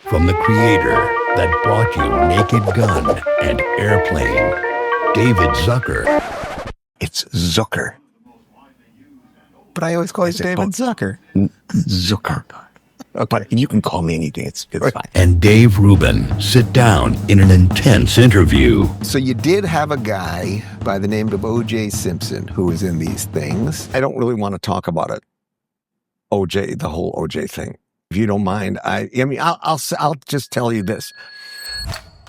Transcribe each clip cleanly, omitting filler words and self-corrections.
From the creator that brought you Naked Gun and Airplane, David Zucker. It's Zucker. But I always call you David Zucker. Zucker. But you can call me anything. It's fine. And Dave Rubin sit down in an intense interview. So you did have a guy by the name of O.J. Simpson who was in these things. I don't really want to talk about it. OJ, the whole OJ thing. If you don't mind, I'll just tell you this.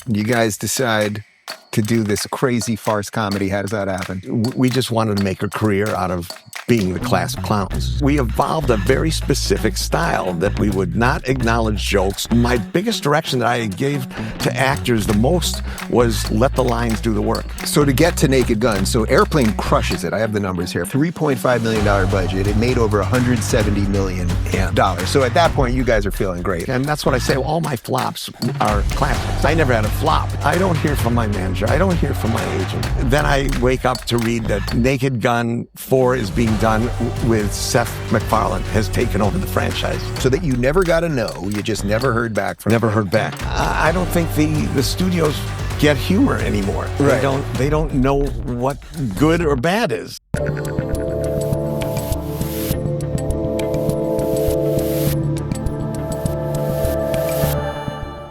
You guys decide to do this crazy farce comedy. How does that happen? We just wanted to make a career out of being the class of clowns. We evolved a very specific style that we would not acknowledge jokes. My biggest direction that I gave to actors the most was let the lines do the work. So to get to Naked Gun, so Airplane crushes it. I have the numbers here. $3.5 million budget. It made over $170 million. So at that point, you guys are feeling great. And that's what I say. All my flops are classics. I never had a flop. I don't hear from my manager. I don't hear from my agent. Then I wake up to read that Naked Gun 4 is being done with Seth MacFarlane, has taken over the franchise. So that you never got to know, you just never heard back from Never heard back. I don't think the studios get humor anymore. Right. They don't know what good or bad is.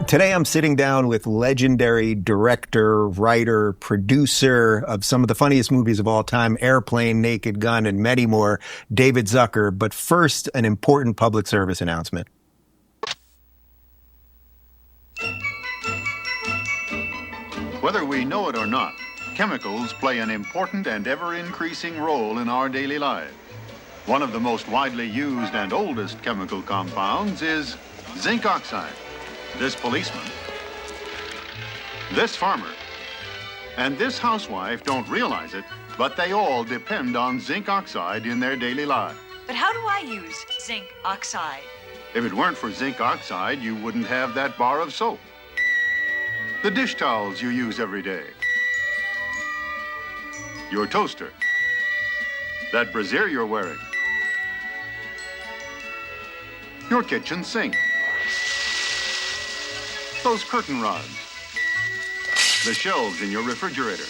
Today, I'm sitting down with legendary director, writer, producer of some of the funniest movies of all time, Airplane, Naked Gun, and many more, David Zucker. But first, an important public service announcement. Whether we know it or not, chemicals play an important and ever-increasing role in our daily lives. One of the most widely used and oldest chemical compounds is zinc oxide. This policeman, this farmer, and this housewife don't realize it, but they all depend on zinc oxide in their daily lives. But how do I use zinc oxide? If it weren't for zinc oxide, you wouldn't have that bar of soap. The dish towels you use every day. Your toaster. That brassiere you're wearing. Your kitchen sink. Those curtain rods, the shelves in your refrigerator,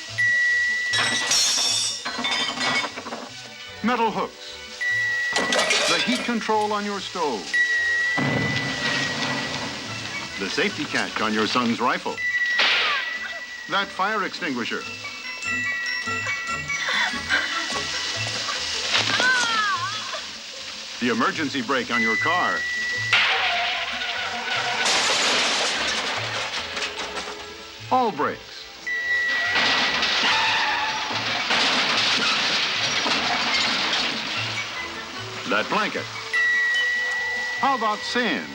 metal hooks, the heat control on your stove, the safety catch on your son's rifle, that fire extinguisher, the emergency brake on your car, all brakes. That blanket. How about sand?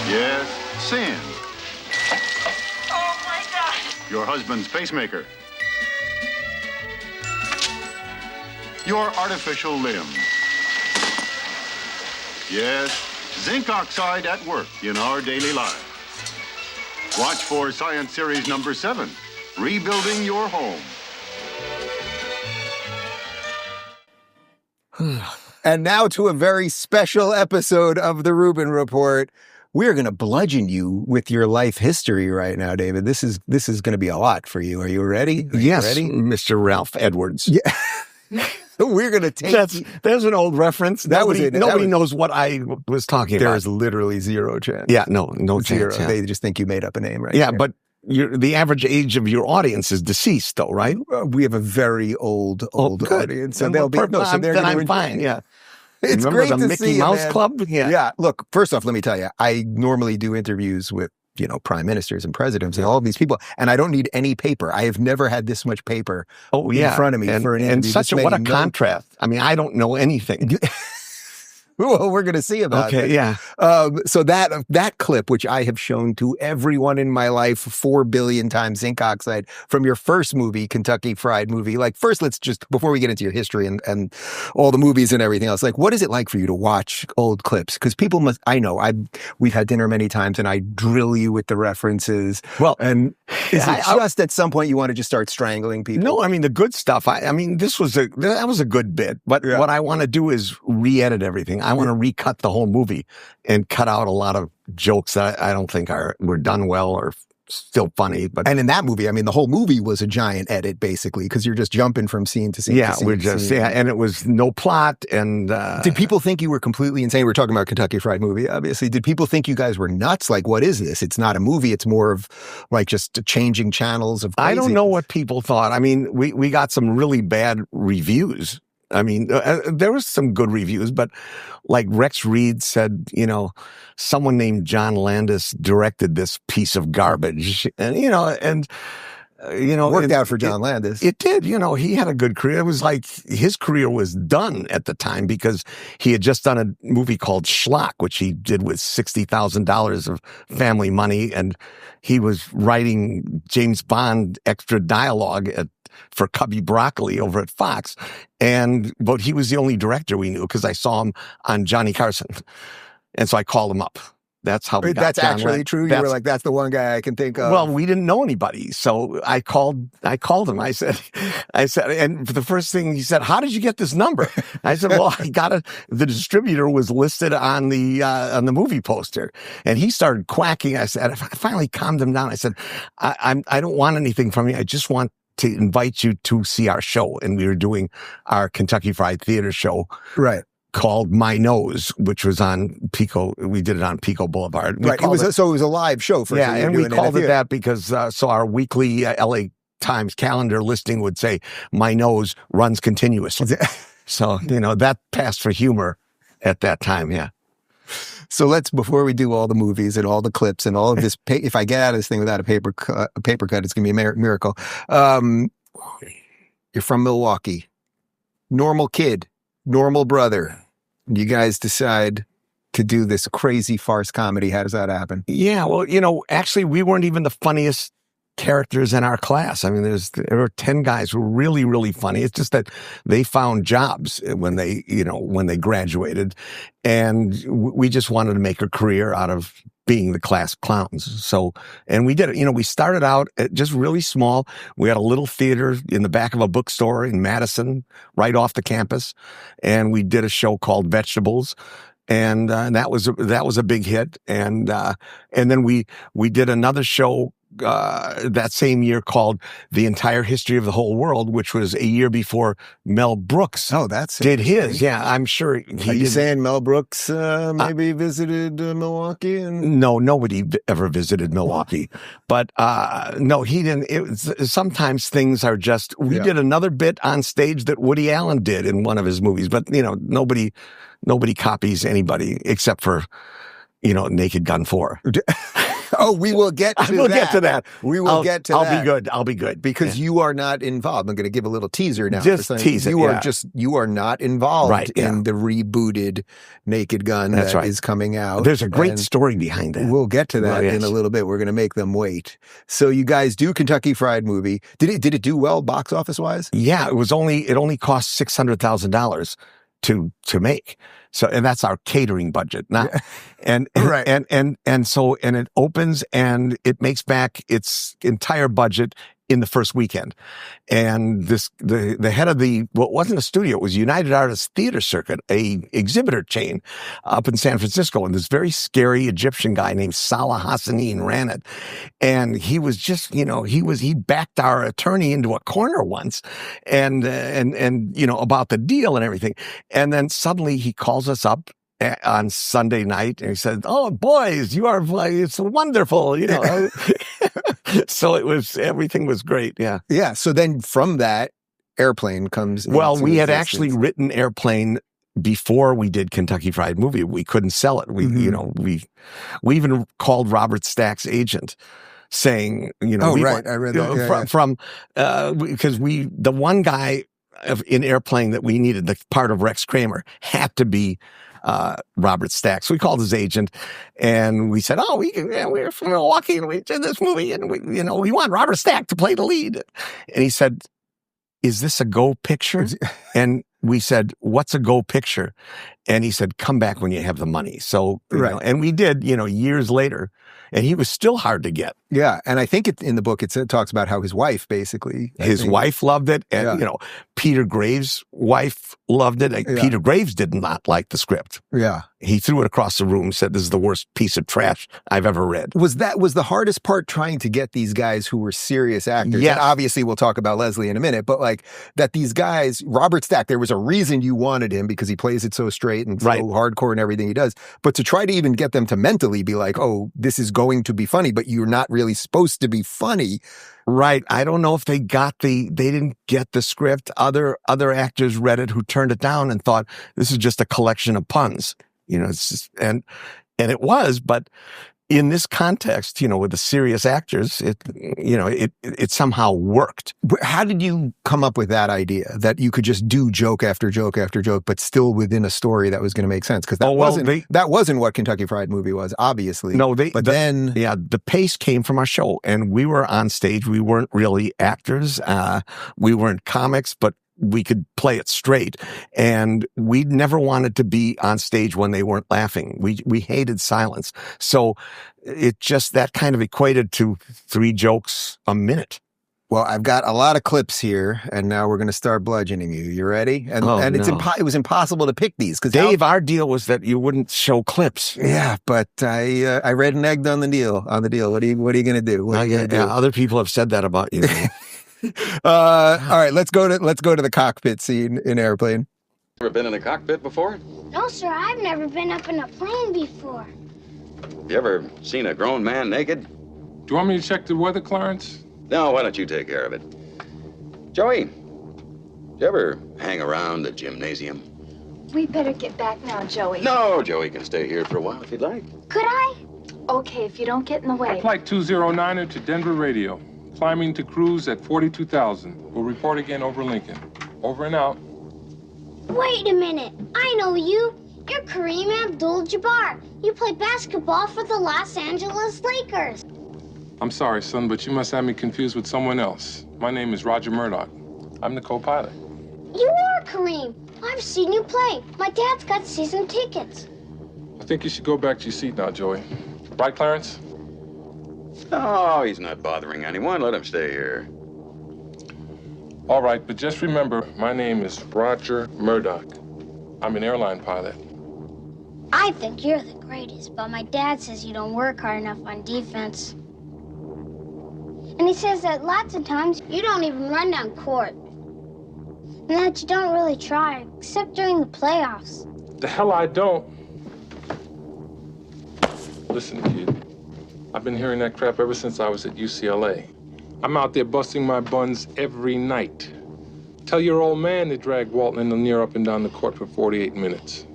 Yes, sand. Oh my God! Your husband's pacemaker. Your artificial limbs. Yes, zinc oxide at work in our daily lives. Watch for Science Series number 7, Rebuilding Your Home. And now to a very special episode of the Rubin Report. We're going to bludgeon you with your life history right now, David. This is going to be a lot for you. Are you ready? Yes, ready? Mr. Ralph Edwards. Yeah. We're going to take... There's an old reference. Nobody knows what I was talking about. There's literally zero chance. Yeah, no Zero. chance. Yeah. They just think you made up a name, right? Yeah, but the average age of your audience is deceased, though, right? We have a very old good. audience. So Then they'll be... then I'm fine, yeah. It's Remember great the to Mickey see Mouse you, man. Club? Yeah. Look, first off, let me tell you, I normally do interviews with, prime ministers and presidents and all of these people, and I don't need any paper. I have never had this much paper in front of me for an interview. And what a contrast. I mean, I don't know anything. Well, we're going to see about that. Okay, yeah. So that clip, which I have shown to everyone in my life 4 billion times, zinc oxide, from your first movie, Kentucky Fried Movie. Like, first, let's just, before we get into your history and all the movies and everything else, like, what is it like for you to watch old clips? Because people we've had dinner many times and I drill you with the references. Well, and Is it just at some point you want to just start strangling people? No, I mean, the good stuff. I mean, that was a good bit. But what I want to do is re-edit everything. I want to recut the whole movie and cut out a lot of jokes that I don't think were done well or still funny. And in that movie, I mean, the whole movie was a giant edit, basically, because you're just jumping from scene to scene. Yeah, to scene we're to just scene. and it was no plot. And did people think you were completely insane? We're talking about Kentucky Fried Movie, obviously. Did people think you guys were nuts? Like, what is this? It's not a movie. It's more of like just changing channels of crazy. I don't know what people thought. I mean, we got some really bad reviews. I mean, there was some good reviews, but like Rex Reed said, someone named John Landis directed this piece of garbage, and worked out for John Landis. It did. He had a good career. It was like his career was done at the time because he had just done a movie called Schlock, which he did with $60,000 of family money, and he was writing James Bond extra dialogue for Cubby Broccoli over at Fox. But he was the only director we knew because I saw him on Johnny Carson. And so I called him up. That's how we got That's John actually true. You were like, that's the one guy I can think of. Well, we didn't know anybody. So I called him. I said, and the first thing he said, how did you get this number? I said, well, the distributor was listed on the movie poster, and he started quacking. I said, I finally calmed him down. I said, I don't want anything from you. I just want to invite you to see our show. And we were doing our Kentucky Fried Theater show. Right. Called My Nose, which was on Pico. We did it on Pico Boulevard. It was a live show for yeah, and we called it that because so our weekly LA Times calendar listing would say My Nose runs continuously. So that passed for humor at that time. Yeah. So before we do all the movies and all the clips and all of this, if I get out of this thing without a paper cut, it's going to be a miracle. You're from Milwaukee, normal kid, normal brother. You guys decide to do this crazy farce comedy. How does that happen? Yeah, well, actually, we weren't even the funniest characters in our class. I mean, there were 10 guys who were really, really funny. It's just that they found jobs when they graduated, and we just wanted to make a career out of being the class clowns. So, and we did it. We started out just really small. We had a little theater in the back of a bookstore in Madison, right off the campus, and we did a show called Vegetables. And that was a big hit. And then we did another show that same year called The Entire History of the Whole World, which was a year before Mel Brooks did his. Yeah, I'm sure. Are you saying Mel Brooks maybe visited Milwaukee? No, nobody ever visited Milwaukee. But no, he didn't. Sometimes things are just, we did another bit on stage that Woody Allen did in one of his movies, but nobody copies anybody except for, Naked Gun 4. Oh, we will get to that. We'll get to that. We will get to that. I'll be good. Because you are not involved. I'm going to give a little teaser now. Just tease it. You are not involved in the rebooted Naked Gun that is coming out. There's a great story behind that. We'll get to that in a little bit. We're going to make them wait. So you guys do Kentucky Fried Movie. Did it do well box office wise? Yeah, it only cost $600,000 to make. So, and that's our catering budget now. And it opens and it makes back its entire budget in the first weekend. And the head of it wasn't a studio, it was United Artists Theater Circuit, a exhibitor chain up in San Francisco. And this very scary Egyptian guy named Salah Hassanin ran it. And he was just, he backed our attorney into a corner once and about the deal and everything. And then suddenly he calls us up on Sunday night and he said, "Oh, boys, it's wonderful." So everything was great. Yeah. Yeah. So then from that, Airplane comes. Well, we had actually written Airplane before we did Kentucky Fried Movie. We couldn't sell it. We even called Robert Stack's agent saying, I read that. Because the one guy in Airplane that we needed, the part of Rex Kramer, had to be Robert Stack. So we called his agent and we said, we're from Milwaukee and we did this movie and we want Robert Stack to play the lead. And he said, "Is this a go picture?" And we said, "What's a go picture?" And he said, come back when you have the money. So, you know, and we did, you know, years later. And he was still hard to get. Yeah. And I think in the book, it talks about how his wife basically. His wife loved it. And, you know, Peter Graves' wife loved it. Peter Graves did not like the script. Yeah. He threw it across the room, said, this is the worst piece of trash I've ever read. Was the hardest part trying to get these guys who were serious actors? Yes. And obviously, we'll talk about Leslie in a minute, but like that these guys, Robert Stack, there was a reason you wanted him because he plays it so straight and so hardcore in everything he does. But to try to even get them to mentally be like, oh, this is going to be funny, but you're not really supposed to be funny. Right. I don't know if they didn't get the script. Other actors read it who turned it down and thought this is just a collection of puns. You know, it's just, and it was, but in this context, you know, with the serious actors, it somehow worked. How did you come up with that idea that you could just do joke after joke after joke, but still within a story that was going to make sense? Because that wasn't what Kentucky Fried Movie was, obviously. No, the pace came from our show, and we were on stage. We weren't really actors. We weren't comics, but we could play it straight, and we never wanted to be on stage when they weren't laughing. We hated silence. So it just, that kind of equated to 3 jokes a minute. Well, I've got a lot of clips here, and now we're going to start bludgeoning you. You ready? And it was impossible to pick these. Dave, our deal was that you wouldn't show clips. Yeah, but I read and egged on the deal. What are you going to do? Other people have said that about you. All right, let's go to the cockpit scene in Airplane. Ever been in a cockpit before? No, sir, I've never been up in a plane before. You ever seen a grown man naked? Do you want me to check the weather, Clarence? No, why don't you take care of it? Joey, do you ever hang around the gymnasium? We better get back now, Joey. No, Joey can stay here for a while if you'd like. Could I? Okay, if you don't get in the way. Flight 209er to Denver Radio. Climbing to cruise at 42,000. We'll report again over Lincoln. Over and out. Wait a minute. I know you. You're Kareem Abdul-Jabbar. You play basketball for the Los Angeles Lakers. I'm sorry, son, but you must have me confused with someone else. My name is Roger Murdoch. I'm the co-pilot. You are Kareem. I've seen you play. My dad's got season tickets. I think you should go back to your seat now, Joey. Right, Clarence? Oh, he's not bothering anyone. Let him stay here. All right, but just remember, my name is Roger Murdoch. I'm an airline pilot. I think you're the greatest, but my dad says you don't work hard enough on defense. And he says that lots of times you don't even run down court. And that you don't really try, except during the playoffs. The hell I don't. Listen, kid. I've been hearing that crap ever since I was at UCLA. I'm out there busting my buns every night. Tell your old man to drag Walton and Lanier up and down the court for 48 minutes.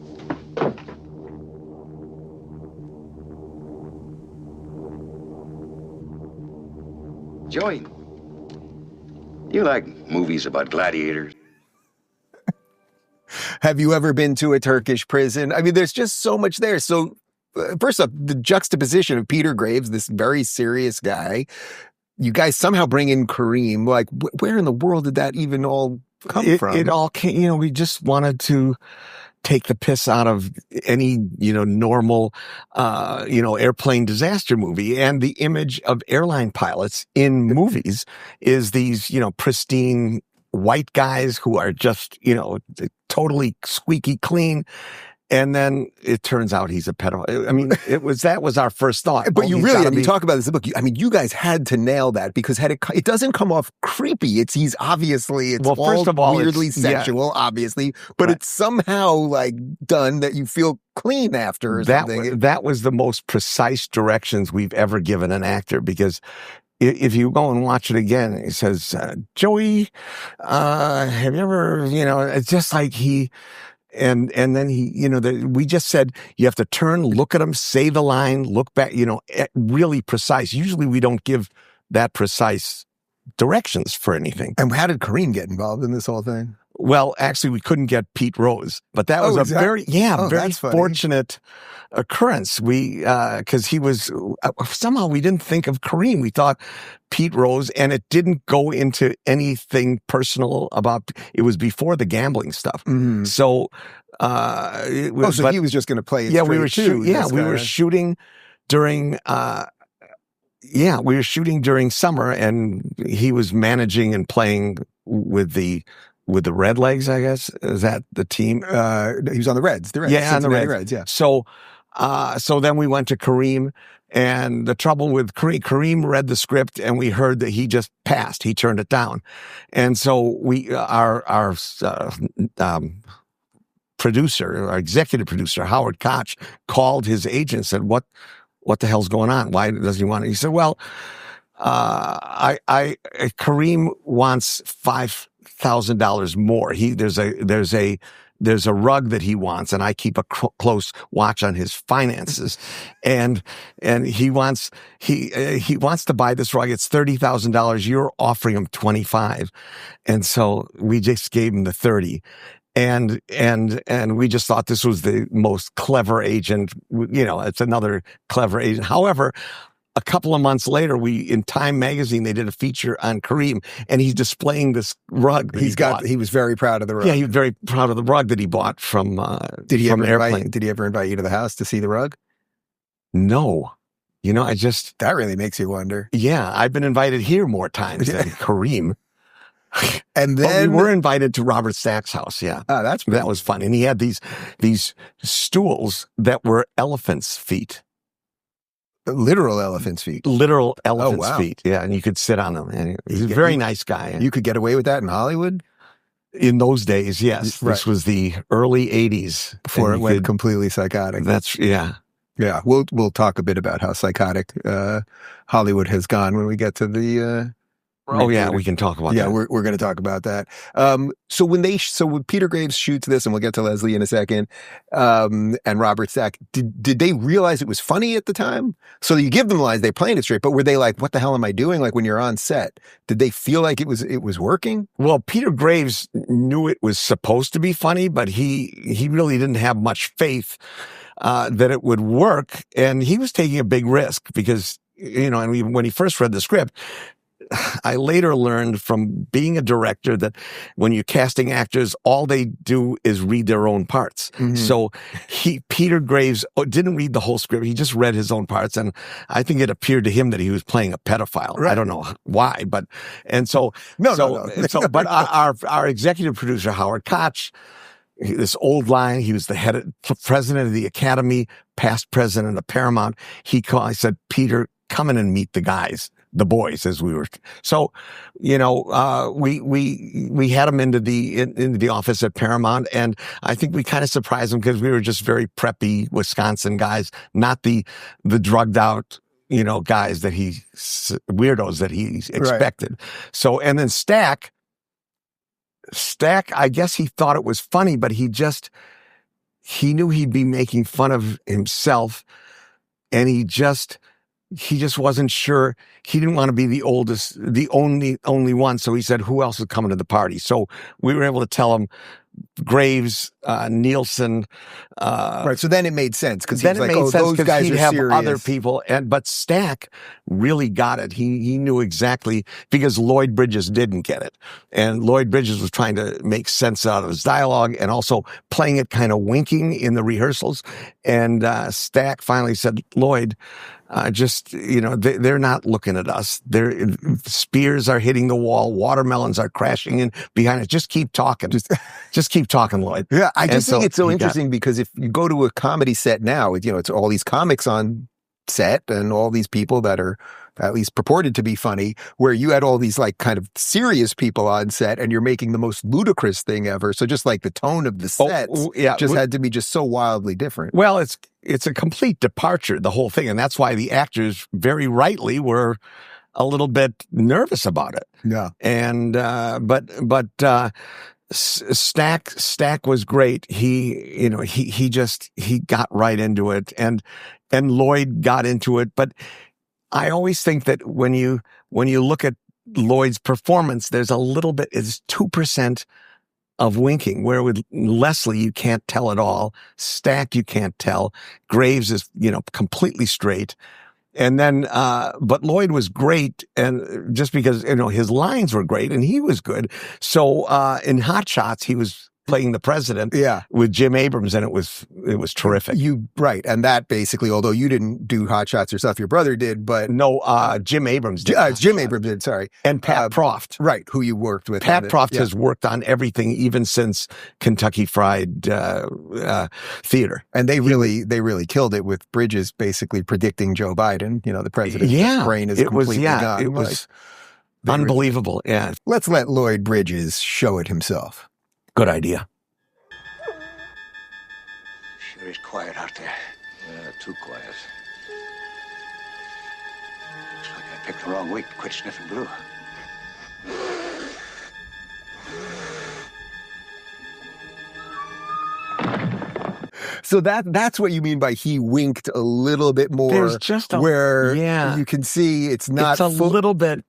Joey, you like movies about gladiators? Have you ever been to a Turkish prison? I mean, there's just so much there. So first up, the juxtaposition of Peter Graves, this very serious guy. You guys somehow bring in Kareem. Like, where in the world did that even all come from? It all came, we just wanted to take the piss out of any, normal, airplane disaster movie. And the image of airline pilots in movies is these, pristine white guys who are just, totally squeaky clean. And then it turns out he's a pedophile. I mean, that was our first thought. But you talk about this in the book. You guys had to nail that because it doesn't come off creepy. It's first of all, weirdly sexual, obviously, but it's somehow done that you feel clean after or something. That was the most precise directions we've ever given an actor, because if you go and watch it again, it says, Joey, have you ever, it's just like he... And then he, we just said, you have to turn, look at him, say the line, look back, really precise. Usually we don't give that precise directions for anything. And how did Kareem get involved in this whole thing? Well, actually, we couldn't get Pete Rose, but that was very fortunate occurrence. Because he was, somehow we didn't think of Kareem. We thought Pete Rose, and it didn't go into anything personal it was before the gambling stuff. Mm-hmm. So, So he was just going to play it yeah, straight we were too. we were shooting during we were shooting during summer, and he was managing and playing with the Red Legs, I guess. Is that the team? He was on the Reds. The Reds. Yeah, on the Reds. Yeah. So then we went to Kareem, and the trouble with Kareem read the script, and we heard that he just passed. He turned it down, and so our producer, our executive producer, Howard Koch, called his agent and said, What the hell's going on? Why doesn't he want it? He said, well, Kareem wants $5,000 more. There's a rug that he wants, and I keep a close watch on his finances. And he wants to buy this rug. It's $30,000. You're offering him 25. And so we just gave him the 30. And we just thought this was the most clever agent. It's another clever agent. However, a couple of months later, in Time magazine, they did a feature on Kareem, and he's displaying this rug. He was very proud of the rug. Yeah, he was very proud of the rug that he bought from Airplane. Did he ever invite you to the house to see the rug? No. That really makes you wonder. Yeah, I've been invited here more times than Kareem. And then we were invited to Robert Stack's house. Yeah. Oh, that was fun. And he had these stools that were elephants' feet. Literal elephant's feet. Literal elephant's feet. Yeah. And you could sit on them. And he's a very nice guy. You could get away with that in Hollywood? In those days, yes. Right. This was the early 80s. Before it went completely psychotic. Yeah. Yeah. We'll talk a bit about how psychotic Hollywood has gone when we get to the we can talk about that. Yeah, we're going to talk about that. So when Peter Graves shoots this, and we'll get to Leslie in a second, and Robert Stack, did they realize it was funny at the time? So you give them lines, they playing it straight, but were they like, what the hell am I doing? Like when you're on set, did they feel like it was working? Well, Peter Graves knew it was supposed to be funny, but he really didn't have much faith that it would work. And he was taking a big risk because, when he first read the script, I later learned from being a director that when you're casting actors, all they do is read their own parts. Mm-hmm. So Peter Graves didn't read the whole script. He just read his own parts. And I think it appeared to him that he was playing a pedophile. Right. I don't know why, but our executive producer, Howard Koch, this old line, he was the president of the Academy, past president of Paramount. I said, Peter, come in and meet the guys. The boys, as we were. So, we had him into the office at Paramount, and I think we kind of surprised him because we were just very preppy Wisconsin guys, not the drugged out, guys weirdos that he expected. Right. So, and then Stack, I guess he thought it was funny, but he knew he'd be making fun of himself, and he just wasn't sure. He didn't want to be the only one. So he said, who else is coming to the party? So we were able to tell him Graves, Nielsen. Right. So then it made sense because then it made sense because he'd have other people. But Stack really got it. He knew exactly because Lloyd Bridges didn't get it. And Lloyd Bridges was trying to make sense out of his dialogue and also playing it kind of winking in the rehearsals. And Stack finally said, Lloyd, they're not looking at us. Spears are hitting the wall. Watermelons are crashing in behind us. Just keep talking. Just keep talking, Lloyd. Yeah, I just think it's so interesting because if you go to a comedy set now, it's all these comics on set and all these people that are at least purported to be funny, where you had all these like kind of serious people on set and you're making the most ludicrous thing ever. So just like the tone of the sets had to be just so wildly different. Well, it's a complete departure, the whole thing. And that's why the actors very rightly were a little bit nervous about it. Yeah. And, Stack was great. He got right into it and Lloyd got into it. But I always think that when you look at Lloyd's performance, there's a little bit, it's 2% of winking, where with Leslie, you can't tell at all. Stack, you can't tell. Graves is, completely straight. And then, but Lloyd was great. And just because, his lines were great and he was good. So, in Hot Shots, he was playing the president Yeah. with Jim Abrams, and it was terrific. Right. And that basically, although you didn't do Hot Shots yourself, your brother did, but No, Jim Abrams did. Jim Abrams did, sorry. And Pat Proft. Right, who you worked with. Pat Proft has worked on everything, even since Kentucky Fried Theater. And they really killed it with Bridges basically predicting Joe Biden, the president's brain is completely gone. It was unbelievable. Yeah. Let's let Lloyd Bridges show it himself. Good idea. Sure is quiet out there. Yeah, too quiet. Looks like I picked the wrong week to quit sniffing glue. So that's what you mean by he winked a little bit more. There's just where you can see it's not a little bit.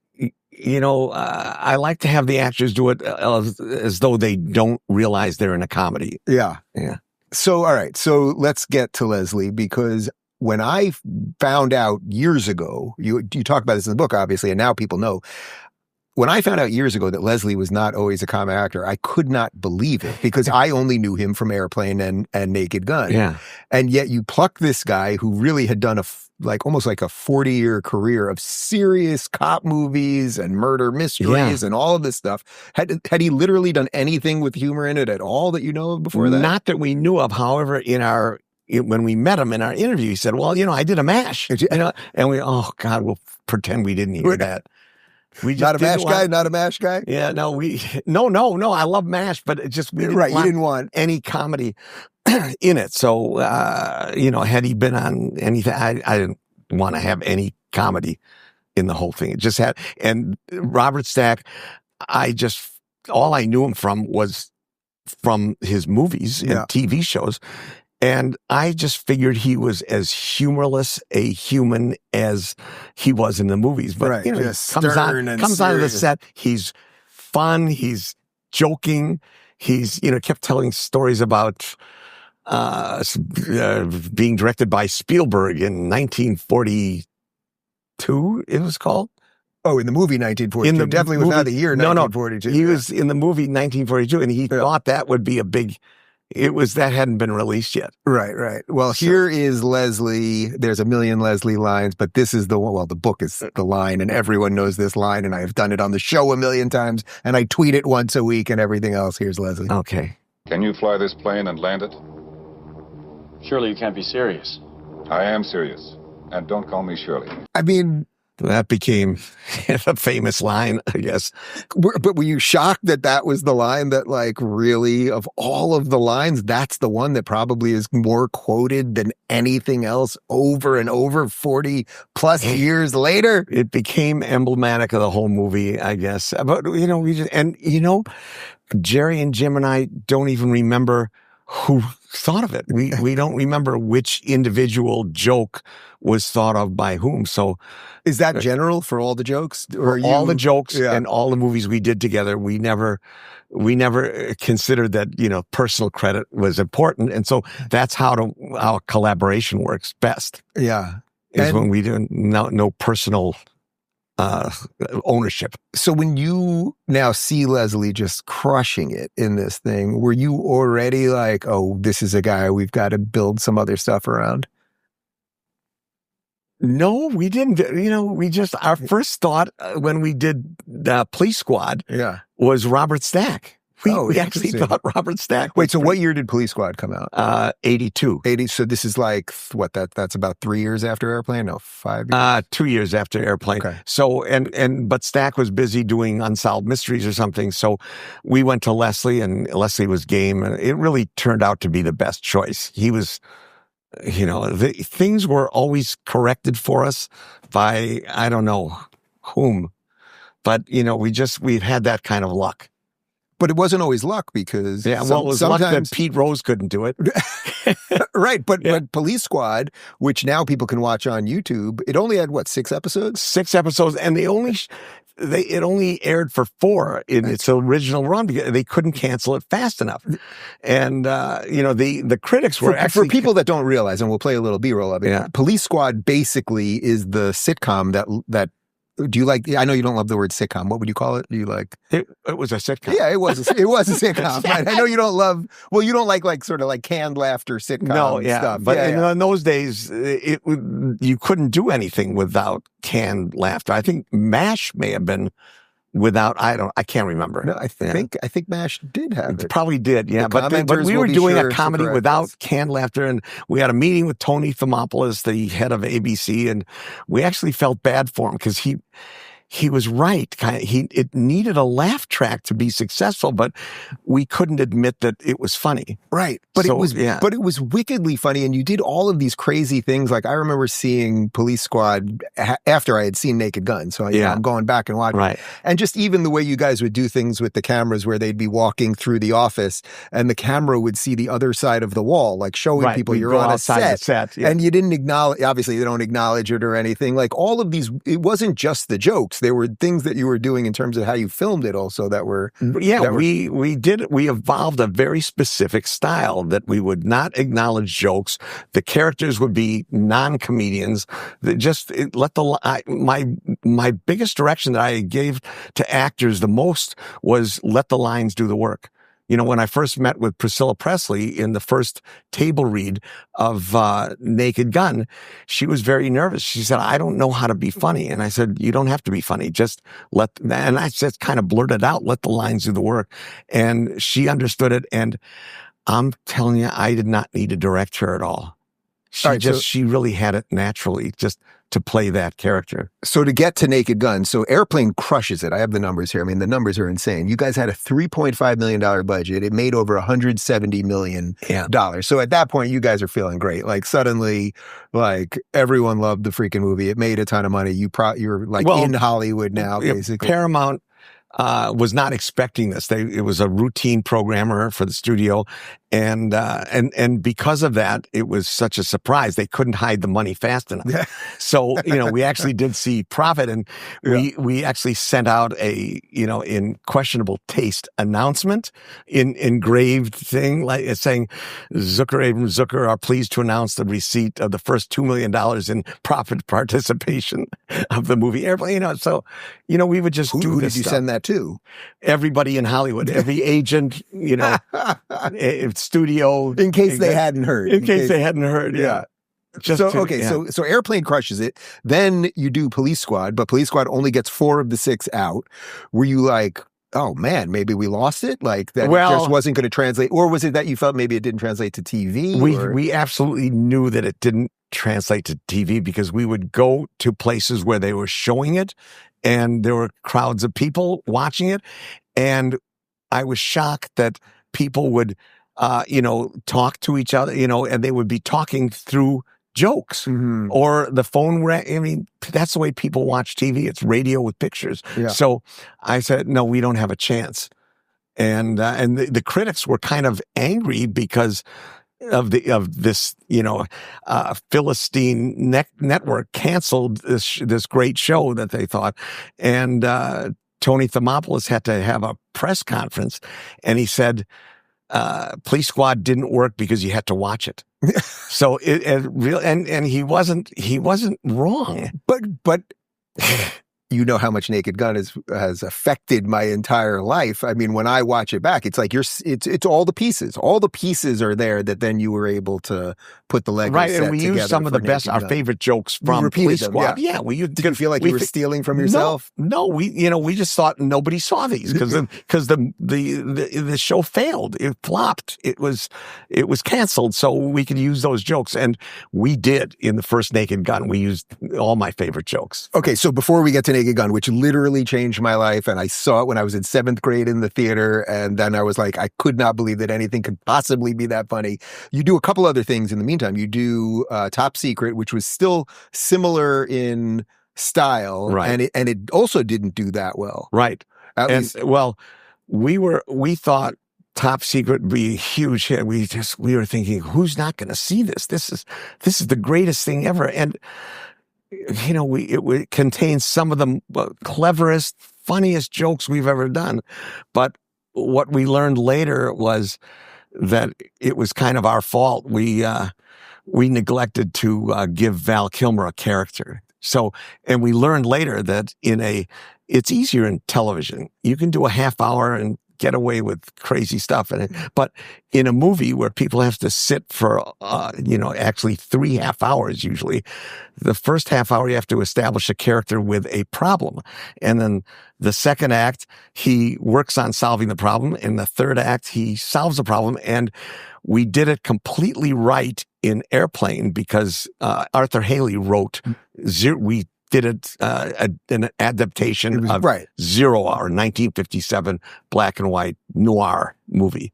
I like to have the actors do it as though they don't realize they're in a comedy. Yeah. Yeah. So, all right. So let's get to Leslie, because when I found out years ago, you talk about this in the book, obviously, and now people know. When I found out years ago that Leslie was not always a comic actor, I could not believe it, because I only knew him from Airplane and Naked Gun. Yeah. And yet you pluck this guy who really had done almost like a 40-year career of serious cop movies and murder mysteries and all of this stuff. Had he literally done anything with humor in it at all that you know of before that? Not that we knew of. However, when we met him in our interview, he said, well, I did a MASH. And we, oh God, we'll pretend we didn't hear that. We just not a MASH guy? Yeah, no, no. I love MASH, but it just, we didn't want any comedy in it. So, had he been on anything, I didn't want to have any comedy in the whole thing. It just had, and Robert Stack, all I knew him from was from his movies and TV shows. And I just figured he was as humorless a human as he was in the movies. But, he comes out of the set. He's fun. He's joking. He's, kept telling stories about being directed by Spielberg in 1942, it was called. Oh, in the movie 1942. Definitely was not the year 1942. No. He was in the movie 1942, and he thought that would be a big... that hadn't been released yet. Right. Well, here is Leslie. There's a million Leslie lines, but this is the book is the line, and everyone knows this line, and I've done it on the show a million times, and I tweet it once a week and everything else. Here's Leslie. Okay. Can you fly this plane and land it? Surely you can't be serious. I am serious. And don't call me Shirley. I mean... That became a famous line, I guess. But were you shocked that was the line that, really, of all of the lines, that's the one that probably is more quoted than anything else over and over 40 plus years later? It became emblematic of the whole movie, I guess. But, Jerry and Jim and I don't even remember who thought of it. We don't remember which individual joke was thought of by whom. So is that general for all the jokes? Or all the jokes and all the movies we did together, we never considered that, personal credit was important. And so that's how our collaboration works best. Yeah. Is when we do no personal ownership. So when you now see Leslie just crushing it in this thing, were you already like, oh, this is a guy we've got to build some other stuff around? No, we didn't. Our first thought when we did Police Squad was Robert Stack. We actually thought Robert Stack. Wait, so what year did Police Squad come out? 82. 80. So this is that's about 3 years after Airplane? No, 5 years? 2 years after Airplane. Okay. So, but Stack was busy doing Unsolved Mysteries or something. So we went to Leslie, and Leslie was game. And it really turned out to be the best choice. He was, things were always corrected for us by, I don't know whom, but we've had that kind of luck. But it wasn't always luck, because it was luck that Pete Rose couldn't do it. Right, but Police Squad, which now people can watch on YouTube, it only had 6 episodes? 6 episodes, and it only aired for 4 in its original run because they couldn't cancel it fast enough. And the critics were for people that don't realize, and we'll play a little B-roll of it. Yeah. Police Squad basically is the sitcom that Do you like? I know you don't love the word sitcom. What would you call it? Do you like? It was a sitcom. Yeah, it was a sitcom. Right? I know you don't love. Well, you don't like sort of like canned laughter sitcom stuff. But in those days, you couldn't do anything without canned laughter. I think MASH may have been without. I can't remember. No, I think MASH did have it. Probably did. Yeah, but we were doing a comedy without canned laughter, and we had a meeting with Tony Thermopoulos, the head of ABC, and we actually felt bad for him because he was right. It needed a laugh track to be successful, but we couldn't admit that it was funny. Right. But it was wickedly funny. And you did all of these crazy things. Like I remember seeing Police Squad after I had seen Naked Gun. So I'm going back and watching. Right. And just even the way you guys would do things with the cameras where they'd be walking through the office and the camera would see the other side of the wall, like showing people you're on a set. And you didn't acknowledge, obviously they don't acknowledge it or anything. Like all of these, it wasn't just the jokes. There were things that you were doing in terms of how you filmed it also that were... We evolved a very specific style that we would not acknowledge jokes. The characters would be non-comedians. My biggest direction that I gave to actors the most was let the lines do the work. You know, when I first met with Priscilla Presley in the first table read of Naked Gun, she was very nervous. She said, I don't know how to be funny. And I said, you don't have to be funny. And I just kind of blurted out, let the lines do the work. And she understood it. And I'm telling you, I did not need to direct her at all. She really had it naturally, just to play that character. So to get to Naked Gun, so Airplane crushes it. I have the numbers here. I mean, the numbers are insane. You guys had a $3.5 million budget. It made over $170 million. So at that point, you guys are feeling great. Like suddenly, like everyone loved the freaking movie. It made a ton of money. You're like in Hollywood now, basically. Paramount was not expecting this. It was a routine programmer for the studio. And because of that, it was such a surprise. They couldn't hide the money fast enough. So, we actually did see profit, and we actually sent out a, in questionable taste announcement, engraved thing, like saying, Zucker are pleased to announce the receipt of the first $2 million in profit participation of the movie Airplane. So, we would just do this. Who did you send that to? Everybody in Hollywood, every agent, studio, in case they hadn't heard. Yeah. So Airplane crushes it. Then you do Police Squad, but Police Squad only gets 4 of the 6 out. Were you like, oh man, maybe we lost it? Like that it just wasn't going to translate? Or was it that you felt maybe it didn't translate to TV? We absolutely knew that it didn't translate to TV because we would go to places where they were showing it and there were crowds of people watching it. And I was shocked that people would talk to each other, and they would be talking through jokes or the phone. I mean, that's the way people watch TV. It's radio with pictures. Yeah. So I said, no, we don't have a chance. And the critics were kind of angry because of this, Philistine network canceled this great show that they thought. And Tony Thermopoulos had to have a press conference, and he said, Police Squad didn't work because you had to watch it. So and he wasn't wrong. But you know how much Naked Gun has affected my entire life. I mean, when I watch it back, it's like it's all the pieces. All the pieces are there that then you were able to put the Lego set and we used some of the best, our favorite jokes from Police Squad. Yeah, did you feel like you were stealing from yourself? No, we just thought nobody saw these because the show failed. It flopped. It was canceled, so we could use those jokes, and we did in the first Naked Gun. We used all my favorite jokes. Okay, so before we get to Naked Gun, which literally changed my life, and I saw it when I was in 7th grade in the theater, and then I was like, I could not believe that anything could possibly be that funny. You do a couple other things in the meantime. You do Top Secret, which was still similar in style, right? And it also didn't do that well, right? We thought Top Secret would be a huge hit. We were thinking, who's not going to see this? This is the greatest thing ever, and it contains some of the cleverest, funniest jokes we've ever done. But what we learned later was that it was kind of our fault. We neglected to give Val Kilmer a character. So, and we learned later that it's easier in television. You can do a half hour and get away with crazy stuff in it. But in a movie where people have to sit for, actually 3 half hours usually, the first half hour you have to establish a character with a problem. And then the second act, he works on solving the problem. In the third act, he solves the problem. And we did it completely right in Airplane because Arthur Haley wrote, we did it, an adaptation of Zero Hour, 1957, black and white noir movie.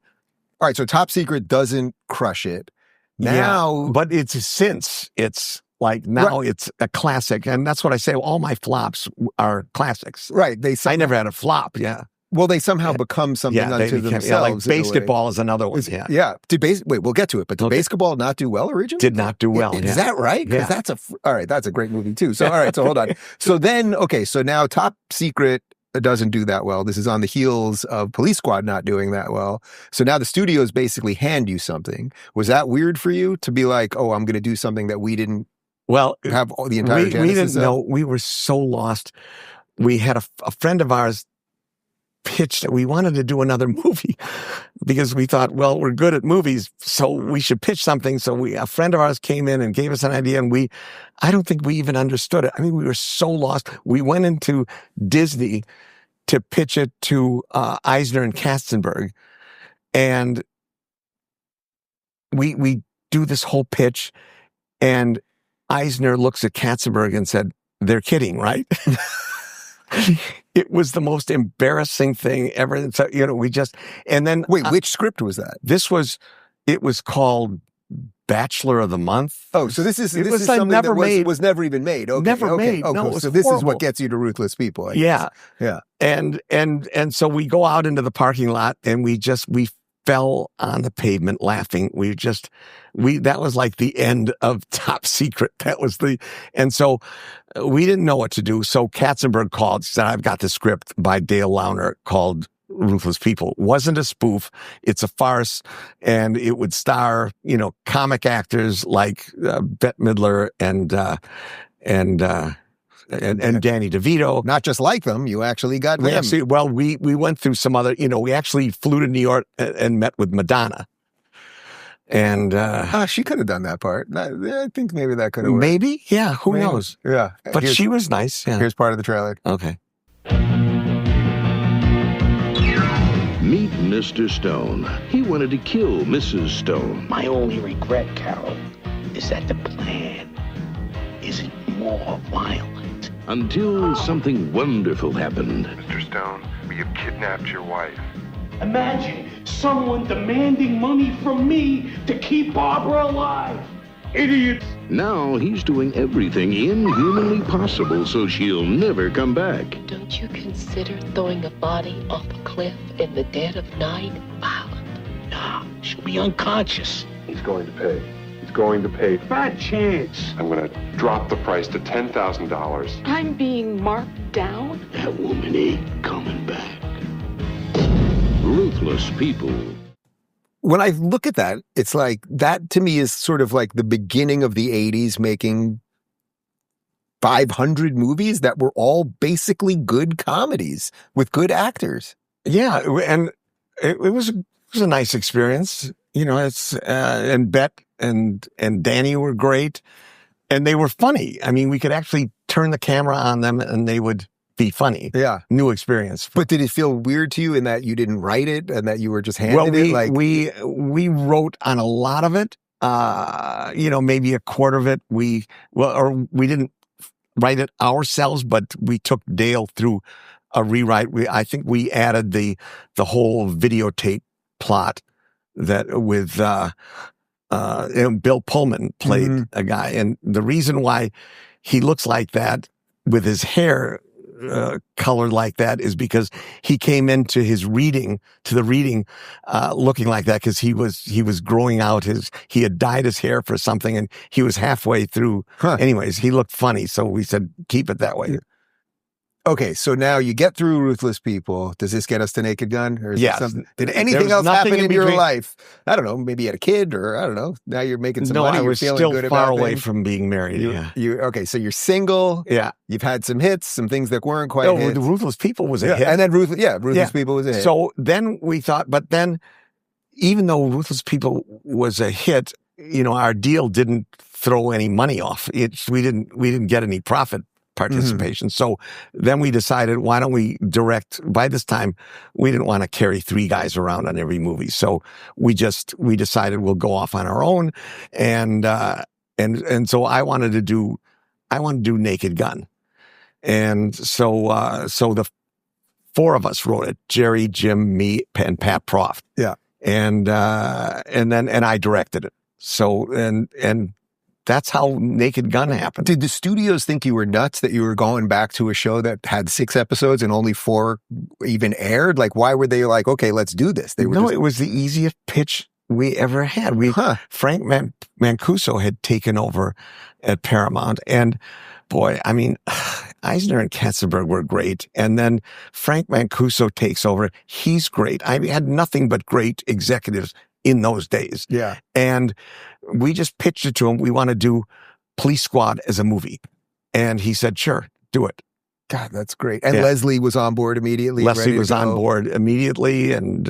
All right, so Top Secret doesn't crush it. Now, but it's like now it's a classic, and that's what I say. All my flops are classics. Right. I never had a flop. Yeah. Well, they somehow become something unto themselves. Yeah, like BASEketball is another one. Yeah. Wait, we'll get to it. But did BASEketball not do well originally? Did not do well. Is that right? Because that's a great movie too. So, all right. So hold on. So then, so now Top Secret doesn't do that well. This is on the heels of Police Squad not doing that well. So now the studios basically hand you something. Was that weird for you to be like, oh, I'm going to do something that we didn't have all the entire genesis we didn't of? know. We were so lost. We had a friend of ours pitched that we wanted to do another movie because we thought, well, we're good at movies, so we should pitch something. So a friend of ours came in and gave us an idea, and I don't think we even understood it. I mean, we were so lost. We went into Disney to pitch it to Eisner and Katzenberg, and we do this whole pitch, and Eisner looks at Katzenberg and said, "They're kidding, right?" It was the most embarrassing thing ever. So, and then wait, which script was that? It was called Bachelor of the Month. Oh, so this is something that was never even made. Okay, never made. Oh, no, cool. it was so this horrible. is what gets you to Ruthless People. Yeah. Yeah. And so we go out into the parking lot and we fell on the pavement laughing. That was like the end of Top Secret. And so we didn't know what to do. So Katzenberg called, said, I've got the script by Dale Launer called Ruthless People. Wasn't a spoof. It's a farce. And it would star, comic actors like Bette Midler and Danny DeVito. Not just like them, you actually got them. We went through some other, we actually flew to New York and met with Madonna. And she could have done that part. I think maybe that could have worked. Maybe? Yeah, who knows? Yeah. But she was nice. Yeah. Here's part of the trailer. Okay. Meet Mr. Stone. He wanted to kill Mrs. Stone. My only regret, Carol, is that the plan isn't more violent. Until something wonderful happened. Mr. Stone, we have kidnapped your wife. Imagine someone demanding money from me to keep Barbara alive. Idiots! Now he's doing everything inhumanly possible so she'll never come back. Don't you consider throwing a body off a cliff in the dead of night violent? Nah, she'll be unconscious. He's going to pay. He's going to pay. Fat chance. I'm going to drop the price to $10,000. I'm being marked down? That woman ain't coming back. Ruthless People. When I look at that, it's like that to me is sort of like the beginning of the 80s making 500 movies that were all basically good comedies with good actors. Yeah, and it was a nice experience. And Bette and Danny were great, and they were funny. I mean, we could actually turn the camera on them and they would be funny. Yeah. New experience. But did it feel weird to you in that you didn't write it and that you were just handed it? We wrote on a lot of it. Maybe a quarter of it. We didn't write it ourselves, but we took Dale through a rewrite. I think we added the whole videotape plot that with Bill Pullman played a guy, and the reason why he looks like that with his hair colored like that is because he came into the reading looking like that because he was growing out he had dyed his hair for something and he was halfway through. Anyways, he looked funny, so we said keep it that way. Okay, so now you get through Ruthless people. Does this get us to Naked Gun? Or is Yes. Did anything else happen in your life? I don't know. Maybe you had a kid, or I don't know. Now you're making some money. I was you're feeling still good far about away things. from being married. Okay, so you're single. Yeah. You've had some hits, some things that weren't quite No, hits. the Ruthless people was a hit. And then Ruthless people was a hit. So then we thought, but then even though Ruthless people was a hit, our deal didn't throw any money off. We didn't get any profit participation. So then we decided, why don't we direct? By this time, we didn't want to carry 3 guys around on every movie. So we decided we'll go off on our own. And so I wanted to do Naked Gun. And so the 4 of us wrote it: Jerry, Jim, me, and Pat Proft. Yeah. And I directed it. So, and that's how Naked Gun happened. Did the studios think you were nuts that you were going back to a show that had 6 episodes and only 4 even aired? Like, why were they like, okay, let's do this? It was the easiest pitch we ever had. Frank Mancuso had taken over at Paramount, and boy, I mean, Eisner and Katzenberg were great. And then Frank Mancuso takes over. He's great. I had nothing but great executives in those days. Yeah. And we just pitched it to him. We want to do Police Squad as a movie. And he said, sure, do it. God, that's great. And Leslie was on board immediately. Leslie was on board immediately. And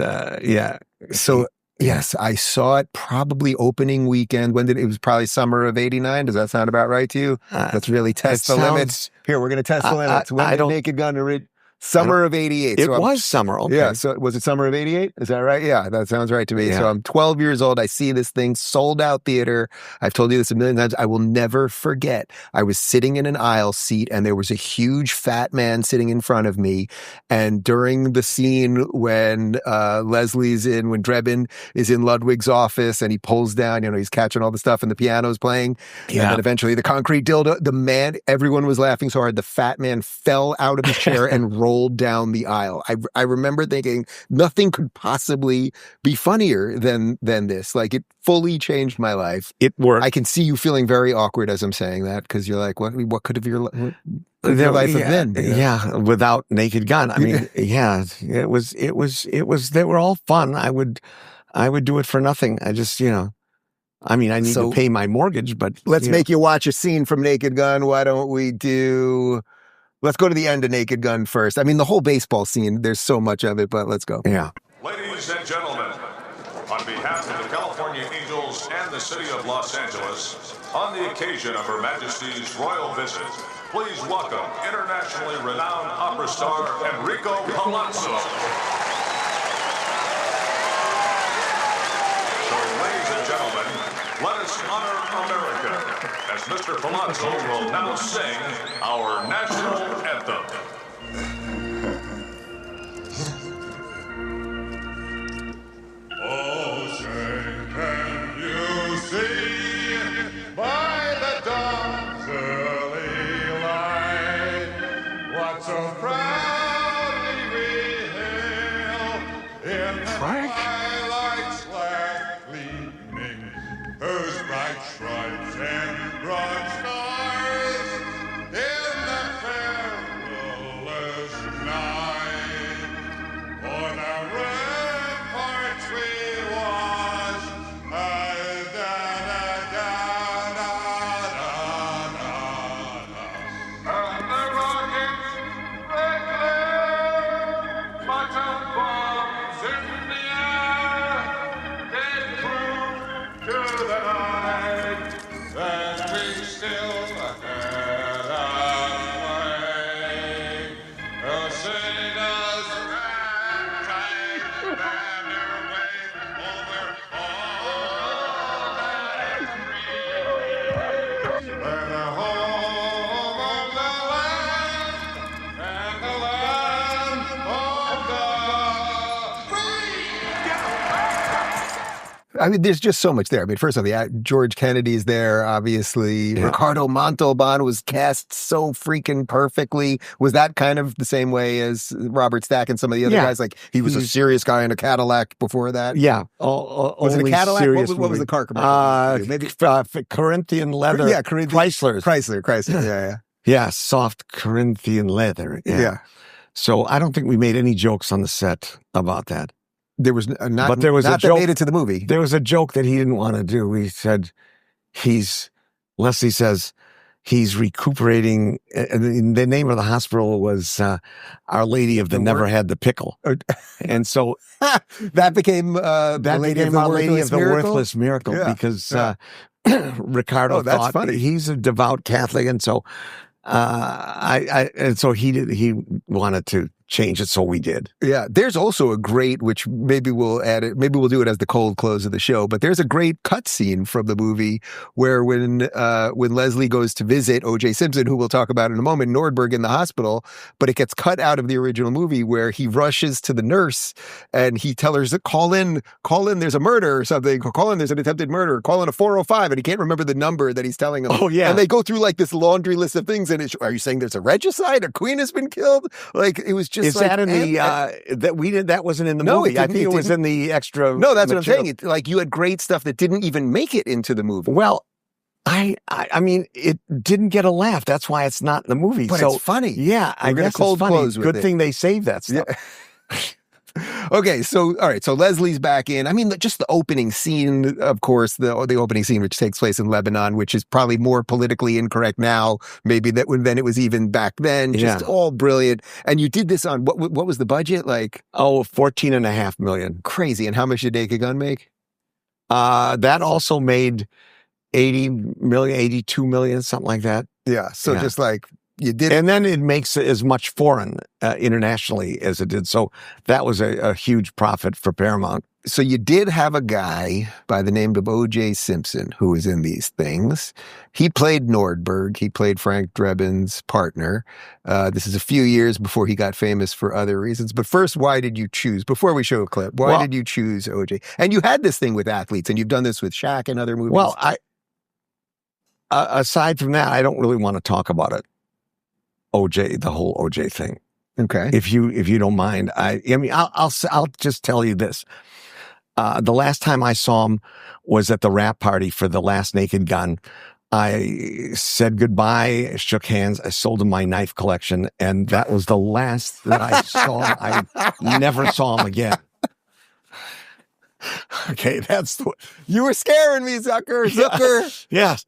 So, yes, I saw it probably opening weekend. It was probably summer of '89. Does that sound about right to you? Let's really test the limits. Here, we're going to test the limits. When did Naked Gun summer of '88. It was summer. Okay. Yeah. So was it summer of '88? Is that right? Yeah, that sounds right to me. Yeah. So I'm 12 years old. I see this thing, sold out theater. I've told you this a million times. I will never forget. I was sitting in an aisle seat and there was a huge fat man sitting in front of me. And during the scene when when Drebin is in Ludwig's office and he pulls down, he's catching all the stuff and the piano's playing. Yeah. And then eventually the concrete dildo, everyone was laughing so hard. The fat man fell out of his chair and rolled down the aisle. I remember thinking nothing could possibly be funnier than this. Like, it fully changed my life. It worked. I can see you feeling very awkward as I'm saying that, because you're like, what could have your life have been? Yeah, without Naked Gun. I mean, it was. They were all fun. I would do it for nothing. I just, I mean, I need to pay my mortgage, but let's make you watch a scene from Naked Gun. Why don't we do? Let's go to the end of Naked Gun first. I mean, the whole baseball scene, there's so much of it, but let's go. Yeah. Ladies and gentlemen, on behalf of the California Angels and the city of Los Angeles, on the occasion of Her Majesty's royal visit, please welcome internationally renowned opera star Enrico Palazzo. So, ladies and gentlemen, let us honor America, as Mr. Palazzo will now sing our national anthem. Ocean, can you see by the dawn's early light what so proudly we hail in the twilight's black gleaming, whose bright stripes and broad stars in the perilous night on our ramparts we watch. And the rockets reclaim, but of bombs in the air, they prove to the night that we still had our way. Oh, sing us ragtime banner wave over all that is free. We're the home of the land and the land of the free. I mean, there's just so much there. I mean, first off, George Kennedy's there, obviously. Yeah. Ricardo Montalbán was cast so freaking perfectly. Was that kind of the same way as Robert Stack and some of the other guys? Like, he was a serious guy in a Cadillac before that? Yeah. Was it a Cadillac? What was the car commercial? Maybe Corinthian leather. Yeah, Chrysler. Chrysler. Yeah. Yeah, soft Corinthian leather. Yeah. So I don't think we made any jokes on the set about that. There was not, but there was not a joke that made it to the movie. There was a joke that he didn't want to do. He said, Leslie says, he's recuperating. And the name of the hospital was Our Lady of the Never Had the Pickle. And so that became Our Lady of the Worthless Miracle because Ricardo thought funny. He's a devout Catholic. And so and so he wanted to change it, so we did. Yeah, there's also a great, which maybe we'll add it, maybe we'll do it as the cold close of the show, but there's a great cut scene from the movie where when Leslie goes to visit O.J. Simpson, who we'll talk about in a moment, Nordberg in the hospital, but it gets cut out of the original movie where he rushes to the nurse and he tells her, call in, there's a murder or something, call in, there's an attempted murder, call in a 405, and he can't remember the number that he's telling him. Oh, yeah. And they go through like this laundry list of things, and are you saying there's a regicide? A queen has been killed? Like, it was just that in the that we did? That wasn't in the movie. I think it was in the extra. No, that's material. what I'm saying. Like, you had great stuff that didn't even make it into the movie. Well, I mean, it didn't get a laugh. That's why it's not in the movie. But so it's funny. Yeah, I guess cold it's funny. close with Good it. thing they saved that stuff. Yeah. Okay, so all right, so Leslie's back in. I mean, just the opening scene, of course, the opening scene, which takes place in Lebanon, which is probably more politically incorrect now, maybe than it was even back then. Just all brilliant. And you did this on what was the budget? Like $14.5 million. Crazy. And how much did Naked Gun make? That also made 80 million, 82 million, something like that. Yeah. So just like. You did, and then it makes as much foreign internationally as it did. So that was a huge profit for Paramount. So you did have a guy by the name of O.J. Simpson who was in these things. He played Nordberg. He played Frank Drebin's partner. This is a few years before he got famous for other reasons. But first, why did you choose, before we show a clip, why did you choose O.J.? And you had this thing with athletes, and you've done this with Shaq and other movies. Well, aside from that, I don't really want to talk about it. OJ, the whole OJ thing. Okay. If you don't mind, I mean, I'll just tell you this. The last time I saw him was at the wrap party for the last Naked Gun. I said goodbye, shook hands. I sold him my knife collection, and that was the last that I saw. I never saw him again. Okay, you were scaring me, Zucker. Zucker. Yes.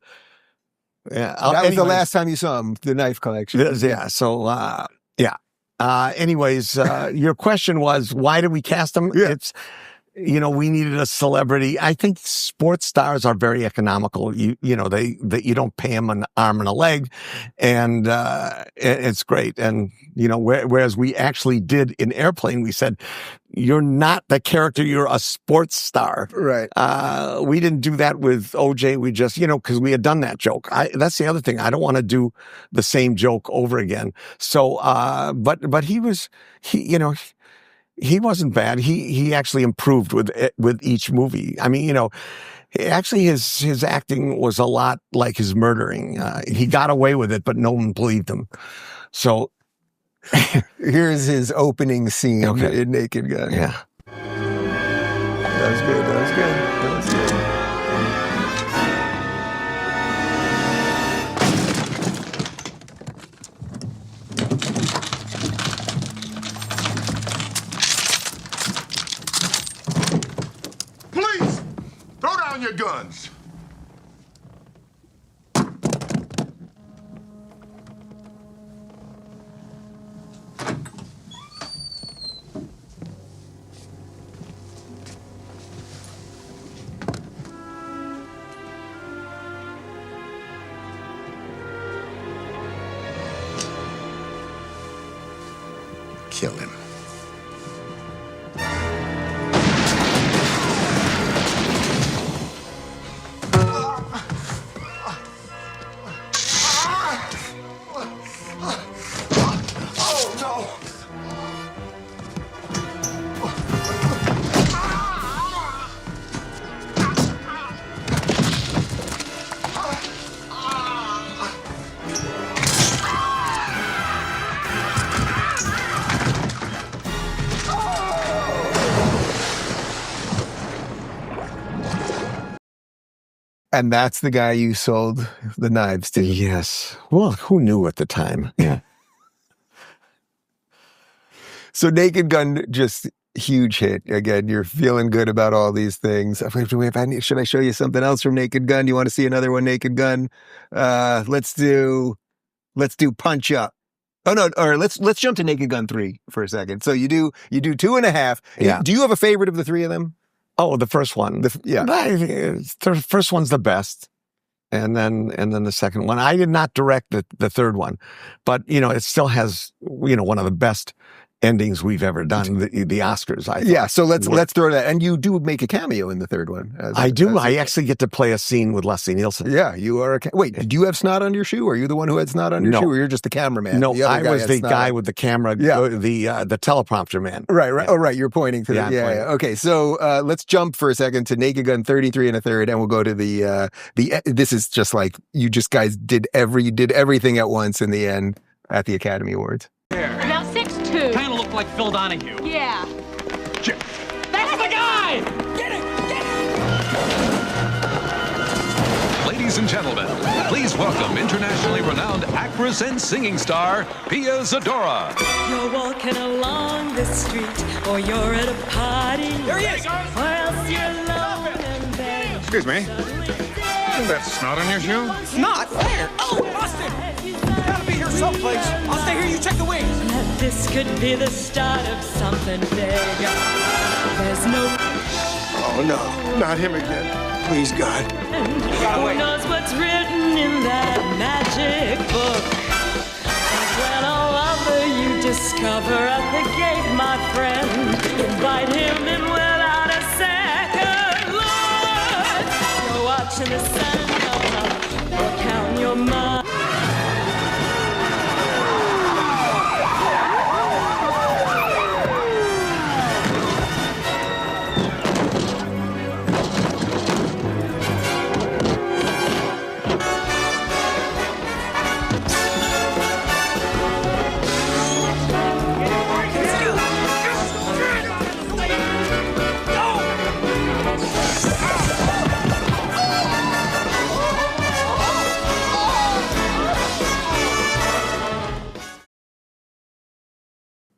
Yeah, that was the last time you saw him, the knife collection. Yeah. So, anyways, your question was, why did we cast him? Yeah. It's, we needed a celebrity. I think sports stars are very economical. You don't pay them an arm and a leg, and it's great. And whereas we actually did in Airplane, we said, you're not the character, you're a sports star. Right. We didn't do that with OJ. We just, because we had done that joke. That's the other thing. I don't want to do the same joke over again. So, but he wasn't bad. He actually improved with each movie. I mean, actually his acting was a lot like his murdering. He got away with it, but no one believed him. So here's his opening scene in Naked Gun. Yeah. That was good. That was good. That was good. Police! Throw down your guns! Kill him. And that's the guy you sold the knives to. Yes. Well, who knew at the time? Yeah. So Naked Gun, just huge hit. Again, you're feeling good about all these things. Should I show you something else from Naked Gun? You want to see another one, Naked Gun? Let's do Punch Up. Oh no, or let's jump to Naked Gun 3 for a second. So you do 2.5. Yeah. Do you have a favorite of the three of them? Oh, the first one. The first one's the best. And then the second one. I did not direct the third one, but it still has, one of the best endings we've ever done, the Oscars. I thought. Yeah, so let's throw that. And you do make a cameo in the third one. I do. I actually get to play a scene with Leslie Nielsen. Yeah, you are. Wait, did you have snot on your shoe? Are you the one who had snot on your shoe, or you're just the cameraman? No, I was the guy with the camera. Yeah. The teleprompter man. Right. Yeah. Oh, right. You're pointing to that. Yeah. Okay, so let's jump for a second to Naked Gun 33 1/3, and we'll go to the. This is just like you guys did everything at once in the end at the Academy Awards. Now 6'2". Kind of look like Phil Donahue. Yeah. That's the guy! Get it! Ladies and gentlemen, please welcome internationally renowned actress and singing star, Pia Zadora. You're walking along the street, or you're at a party. There he is! Or else you're alone and then... Excuse me. Is that snot on your shoe? Snot? Where? Oh, busted! You gotta be here someplace. I'll stay here, you check the wings. This could be the start of something big. There's no... Oh, no. Not him again. Please, God. And who knows what's written in that magic book? And when a lover you discover at the gate, my friend, invite him in without a second look. You're watching the sun come up, or count your money.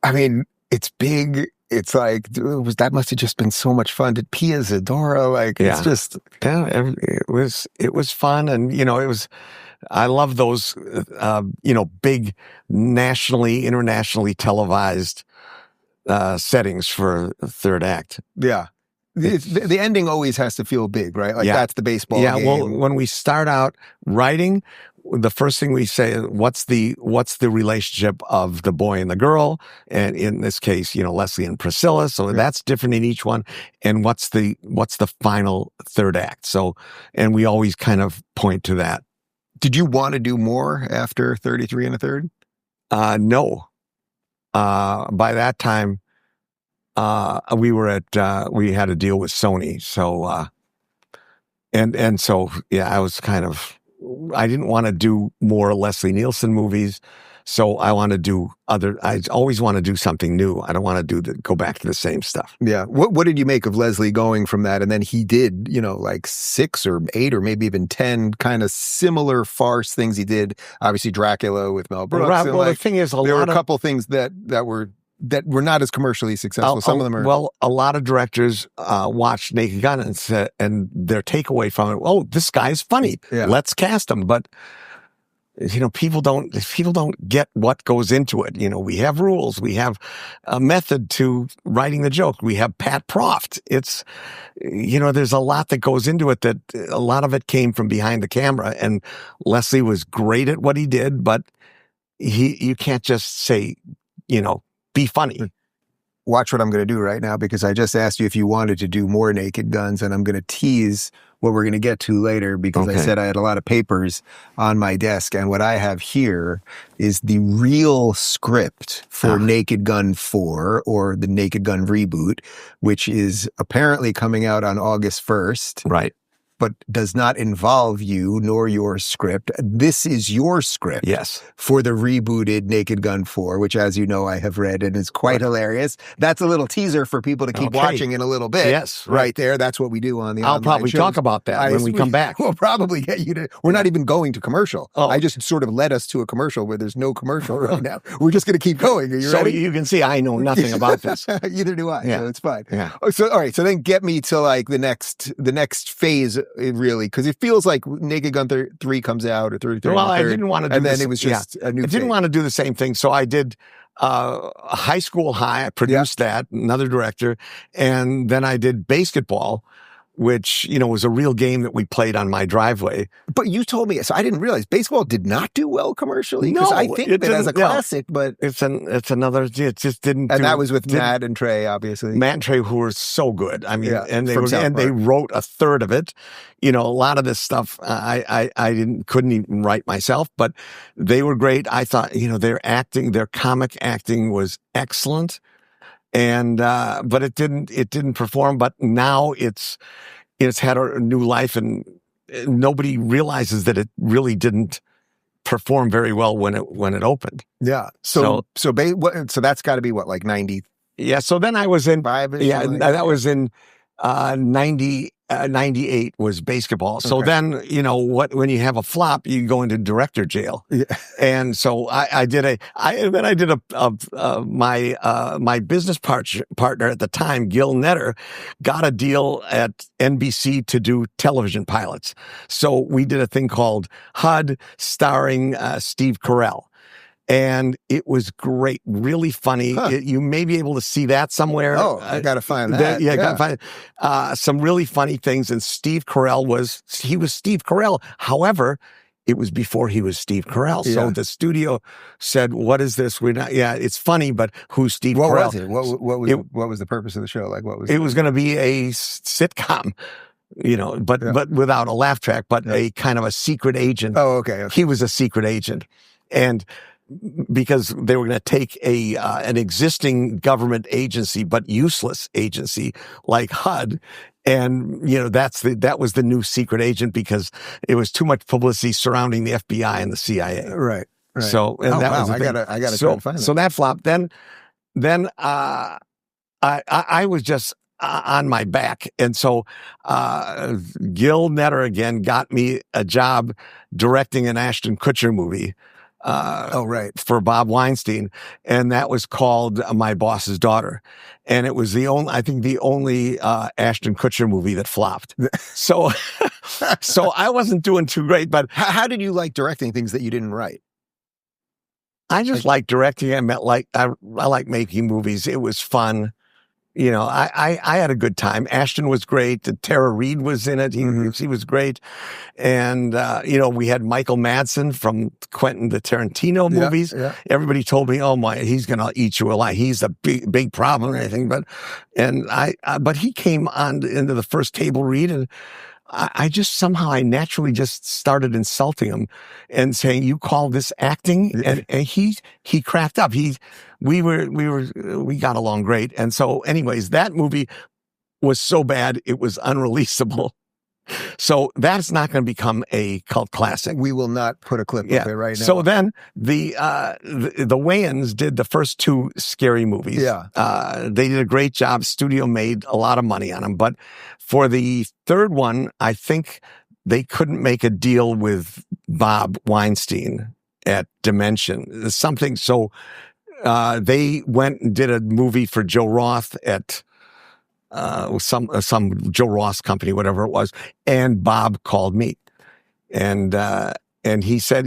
I mean, it's big. It's like, that must have just been so much fun. Did Pia Zadora, it's just... Yeah, it was fun. And, I love those, big nationally, internationally televised settings for a third act. Yeah. The ending always has to feel big, right? That's the baseball game. Well, when we start out writing, the first thing we say is, what's the relationship of the boy and the girl? And in this case, Leslie and Priscilla. So that's different in each one. And what's the final third act? So, and we always kind of point to that. Did you want to do more after 33 1/3? No. By that time, we had a deal with Sony. So, and so, I was I didn't want to do more Leslie Nielsen movies. So I want to do I always want to do something new. I don't want to go back to the same stuff. Yeah. What did you make of Leslie going from that? And then he did, 6 or 8 or maybe even 10 kind of similar farce things he did. Obviously Dracula with Mel Brooks. Well, the thing is, there were a couple things that were not as commercially successful. Some of them are. Well, a lot of directors watched Naked Gun and said, and their takeaway from it, oh, this guy's funny. Yeah. Let's cast him. But people don't get what goes into it. We have rules. We have a method to writing the joke. We have Pat Proft. It's, there's a lot that goes into it, that a lot of it came from behind the camera. And Leslie was great at what he did, but you can't just say, be funny. Watch what I'm going to do right now, because I just asked you if you wanted to do more Naked Guns, and I'm going to tease what we're going to get to later, because I said I had a lot of papers on my desk, and what I have here is the real script for Naked Gun 4, or the Naked Gun reboot, which is apparently coming out on August 1st. Right. but does not involve you nor your script. This is your script. Yes. For the rebooted Naked Gun 4, which, as you know, I have read and is quite hilarious. That's a little teaser for people to keep watching in a little bit. Yes. Right there. That's what we do on the I'll online probably shows. talk about that when we come back. We'll probably get you to, we're not even going to commercial. Oh. I just sort of led us to a commercial where there's no commercial right now. We're just going to keep going. Are you so ready? you can see I know nothing about this. Either do I. Yeah. So it's fine. Yeah. So, all right. So then get me to like the next phase, really, because it feels like Naked Gun 3 comes out or 3. Well, I didn't want to do and then this, it was just a new I didn't want to do the same thing. So I did High School High. I produced that, another director. And then I did BASEketball, which, was a real game that we played on my driveway. But you told me, so I didn't realize baseball did not do well commercially. No, I think it as a classic, but it's another. It just didn't. And that was with Matt and Trey, obviously. Matt and Trey, who were so good. I mean, and they Park. wrote a third of it. A lot of this stuff I couldn't even write myself, but they were great. I thought, their comic acting was excellent. And, but it didn't perform, but now it's had a new life, and nobody realizes that it really didn't perform very well when it opened. Yeah. So that's got to be what, like 90? Yeah. So then I was in, that was in, 98 was BASEketball. So then, when you have a flop, you go into director jail. Yeah. And so my business partner at the time, Gil Netter, got a deal at NBC to do television pilots. So we did a thing called HUD starring Steve Carell. And it was great, really funny. You may be able to see that somewhere. Oh, I got to find that. I got to find some really funny things. And Steve Carell was Steve Carell. However, it was before he was Steve Carell. Yeah. So the studio said, "What is this? We're not. Yeah, it's funny, but who's Steve Carell?" What was it? What was the purpose of the show? Like, what was it? Was going to be a sitcom. But without a laugh track, but a kind of a secret agent. Oh, okay. He was a secret agent, and because they were going to take an existing government agency, but useless agency like HUD. And, that was the new secret agent because it was too much publicity surrounding the FBI and the CIA. Right. So, and that was the thing. I gotta try and find that. So that flopped. Then I was just on my back. And so, Gil Netter again got me a job directing an Ashton Kutcher movie. For Bob Weinstein, and that was called My Boss's Daughter, and it was the only Ashton Kutcher movie that flopped. So I wasn't doing too great. But how did you like directing things that you didn't write? I just like directing. I like making movies. It was fun. I had a good time. Ashton was great. Tara Reid was in it. He was great. And, we had Michael Madsen from Quentin the Tarantino movies. Yeah. Everybody told me, "Oh my, he's going to eat you alive. He's a big problem," and everything. But he came on into the first table read, and I just somehow I naturally just started insulting him and saying, "You call this acting?" And he cracked up. We got along great. And so anyways, that movie was so bad, it was unreleasable. So that's not going to become a cult classic. We will not put a clip of it right now. So then the Wayans did the first two Scary movies. Yeah. They did a great job. Studio made a lot of money on them. But for the third one, I think they couldn't make a deal with Bob Weinstein at Dimension. Something so they went and did a movie for Joe Roth at some Joe Roth company, whatever it was, and Bob called me, and he said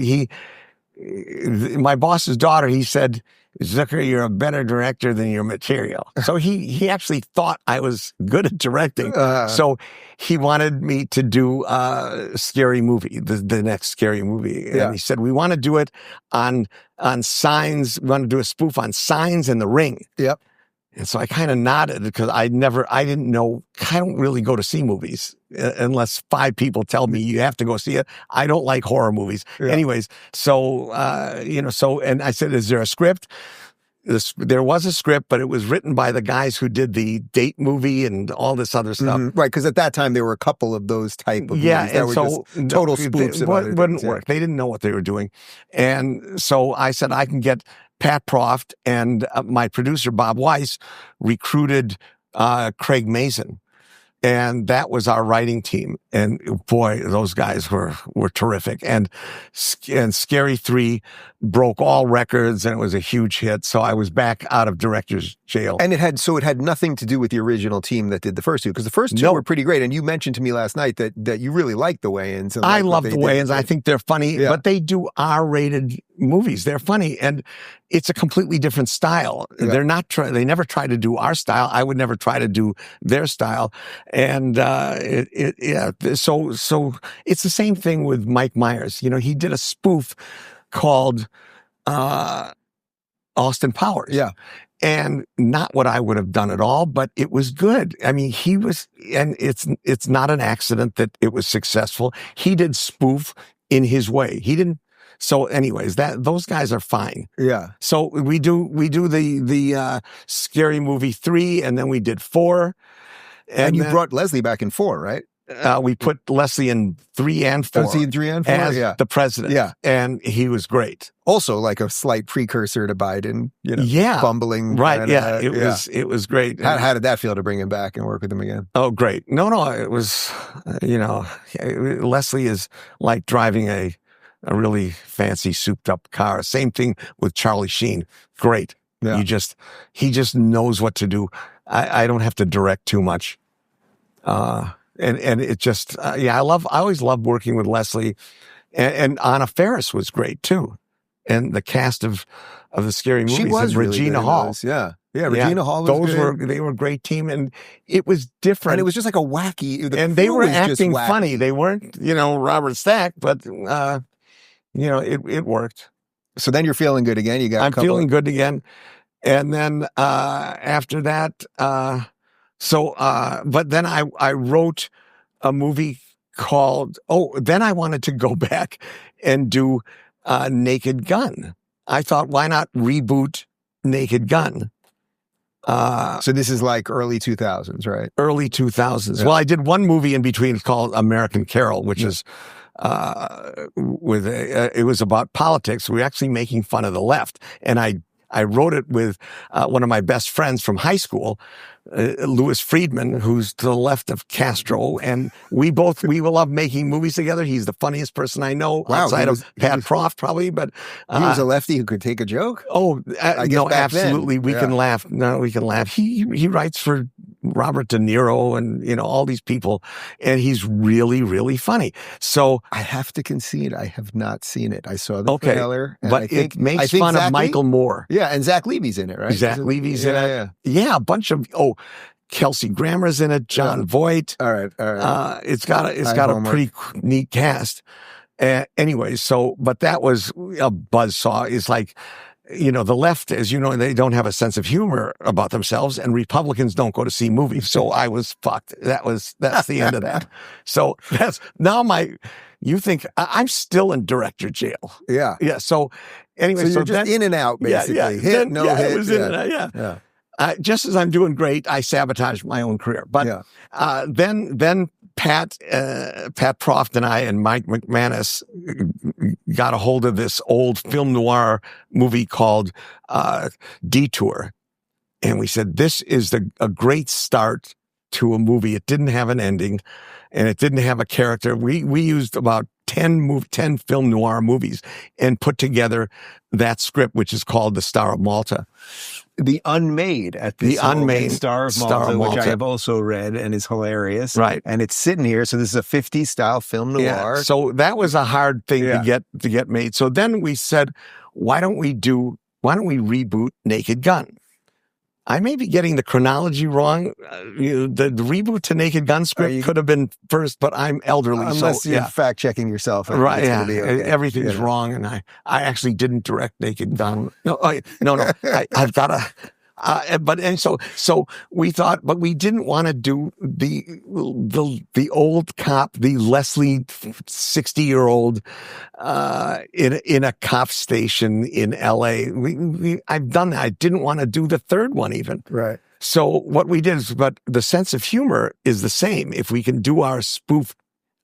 my boss's daughter. He said, "Zucker, you're a better director than your material." So he actually thought I was good at directing. So he wanted me to do a Scary movie, the next Scary movie. Yeah. And he said, "We want to do it on Signs. We want to do a spoof on Signs and The Ring." Yep. And so I kind of nodded because I didn't know, I don't really go to see movies unless 5 people tell me you have to go see it. I don't like horror movies. Yeah. Anyways, so, and I said, "Is there a script?" there was a script, but it was written by the guys who did the Date movie and all this other stuff. Right, because at that time there were a couple of those type of movies that were just total spoofs. It wouldn't work. They didn't know what they were doing. And so I said, I can get Pat Proft, and my producer, Bob Weiss, recruited Craig Mazin. And that was our writing team. And boy, those guys were terrific. And Scary 3 broke all records, and it was a huge hit. So I was back out of director's jail. And it had nothing to do with the original team that did the first two, because the first two were pretty great. And you mentioned to me last night that you really liked the Wayans. I love the Wayans. I think they're funny, but they do R-rated movies. They're funny, and it's a completely different style. Yeah. They never try to do our style. I would never try to do their style. And so it's the same thing with Mike Myers. You know, he did a spoof called Austin Powers. Yeah. And not what I would have done at all, but it was good. I mean, and it's not an accident that it was successful. He did spoof in his way. He didn't. So anyways, those guys are fine. Yeah. So we do the Scary Movie 3, and then we did 4. And you brought Leslie back in 4, right? We put Leslie in 3 and 4. Was he in 3 and 4? As the president. Yeah. And he was great. Also like a slight precursor to Biden, you know, bumbling. Right. It was great. How did that feel to bring him back and work with him again? Oh, great. No, it was, Leslie is like driving a really fancy souped up car. Same thing with Charlie Sheen. Great. Yeah. He just knows what to do. I don't have to direct too much. And it just, I always loved working with Leslie, and Anna Faris was great too. And the cast of the Scary Movies. She was really Regina Hall. Yeah, Regina Hall was they were a great team, and it was different. And it was just like a wacky, and they were acting funny. They weren't, Robert Stack, but, it worked. So then you're feeling good again. I'm feeling good again. And then, after that, but then I wrote a movie called, then I wanted to go back and do Naked Gun. I thought, why not reboot Naked Gun? So this is like early 2000s, right? Early 2000s. Yeah. Well, I did one movie in between called American Carol, which is, it was about politics. We were actually making fun of the left. And I wrote it with one of my best friends from high school, Louis Friedman, who's to the left of Castro. And we love making movies together. He's the funniest person I know outside of Pat Proft, probably. But he was a lefty who could take a joke? No, absolutely. We can laugh. No, we can laugh. He writes for Robert De Niro and, all these people. And he's really, really funny. So I have to concede, I have not seen it. I saw the trailer. But it makes fun of Michael Moore. Yeah, and Zach Levy's in it, right? Zach Levy's in it. Yeah, a bunch of Kelsey Grammer's in it. John Voight. All right. It's got a pretty neat cast. Anyway, but that was a buzzsaw. It's like, the left, as you know, they don't have a sense of humor about themselves, and Republicans don't go to see movies. So I was fucked. That's the end of that. So that's now you think I'm still in director jail. Yeah. Yeah. So anyway, so you're just in and out, basically. Yeah. Hit, no hit. It was in and out. Yeah. Just as I'm doing great, I sabotaged my own career. But then Pat Proft and I and Mike McManus got a hold of this old film noir movie called Detour. And we said, this is a great start to a movie. It didn't have an ending, and it didn't have a character. We used about 10 film noir movies and put together that script, which is called The Star of Malta. The Unmade at the Unmade Star of Malta, which I have also read and is hilarious. Right. And it's sitting here. So this is a 50s style film noir. Yeah. So that was a hard thing to get made. So then we said, why don't we reboot Naked Gun? I may be getting the chronology wrong. The reboot to Naked Gun script could have been first, but I'm elderly. Unless you're fact checking yourself. Right. Yeah. Okay. Everything's wrong. And I actually didn't direct Naked Gun. No. I've got So we thought, but we didn't want to do the old cop, the Leslie 60-year-old in a cop station in L.A. I've done that. I didn't want to do the third one even. Right. So what we did is, but the sense of humor is the same. If we can do our spoof,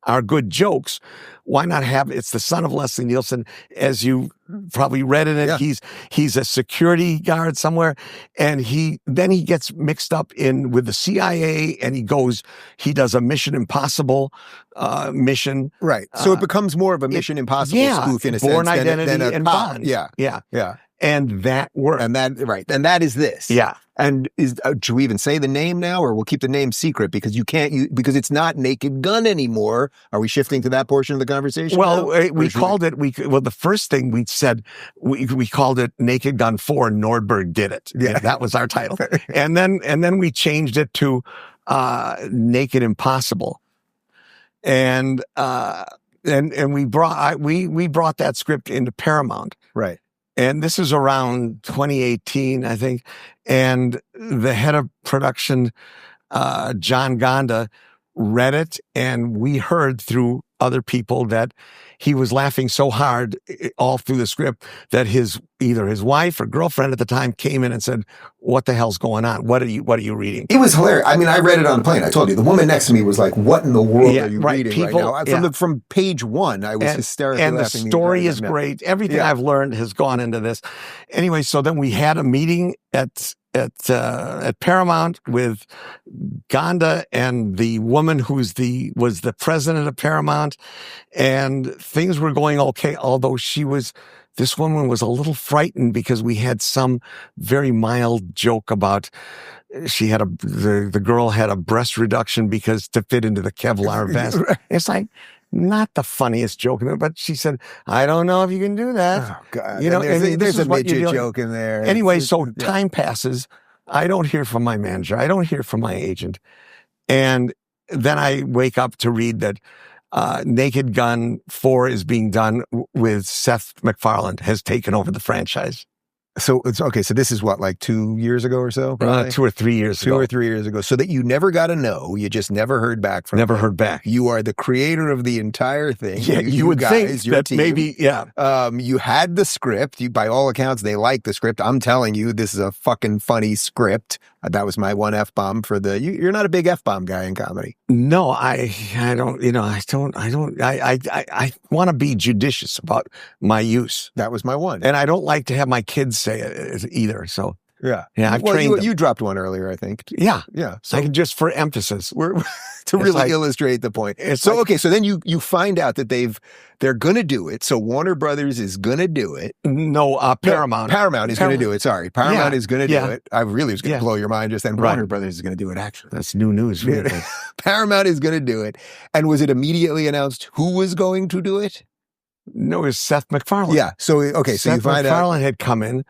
our good jokes, why not have, it's the son of Leslie Nielsen, as you probably read in it. Yeah. He's a security guard somewhere, and then he gets mixed up in with the CIA, and he does a Mission Impossible mission. Right. So it becomes more of a Mission Impossible spoof in a sense. Born Identity than a and cop. Bond. Yeah. And that worked. And that is this. Yeah. And should we even say the name now, or we'll keep the name secret because because it's not Naked Gun anymore? Are we shifting to that portion of the conversation? Well, we called it. The first thing we said, we called it Naked Gun 4. Nordberg did it. Yeah, that was our title. and then we changed it to Naked Impossible, and we brought that script into Paramount. Right. And this is around 2018, I think. And the head of production, John Gonda, read it. And we heard through other people that he was laughing so hard all through the script that either his wife or girlfriend at the time came in and said, "What the hell's going on? What are you reading?" It was hilarious. I mean, I read it on the plane. I told you, the woman next to me was like, "What in the world are you reading right now?" From page one, I was hysterically laughing. And the story is great. Everything I've learned has gone into this. Anyway, so then we had a meeting at Paramount with Gonda and the woman was the president of Paramount, and things were going okay, although this woman was a little frightened because we had some very mild joke about the girl had a breast reduction to fit into the Kevlar vest. It's like, not the funniest joke in there, but she said, "I don't know if you can do that." Oh, God. There's a midget joke in there. Anyway, time passes. I don't hear from my manager. I don't hear from my agent. And then I wake up to read that Naked Gun 4 is being done with Seth MacFarlane, has taken over the franchise. So it's okay. So this is what, like 2 years ago or so? 2 or 3 years ago. 2 or 3 years ago. So that you never got a no. You just never heard back from Never them. heard back. You are the creator of the entire thing. Yeah, you would think that team. Maybe, yeah. You had the script. By all accounts, they liked the script. I'm telling you, this is a fucking funny script. That was my one F-bomb for you're not a big F-bomb guy in comedy. No, I don't, I want to be judicious about my use. That was my one. And I don't like to have my kids say it either. So yeah. I've trained them. You dropped one earlier, I think. Yeah. So I can just for emphasis. To really illustrate the point. So then you find out that they're going to do it. So Warner Brothers is going to do it. No, Paramount. Paramount is going to do it. Sorry. Paramount is going to do it. I really was going to blow your mind just then. Warner Brothers is going to do it, actually. That's new news. Really. Paramount is going to do it. And was it immediately announced who was going to do it? No, it was Seth MacFarlane. Yeah. So, okay. So Seth you find MacFarlane had come in,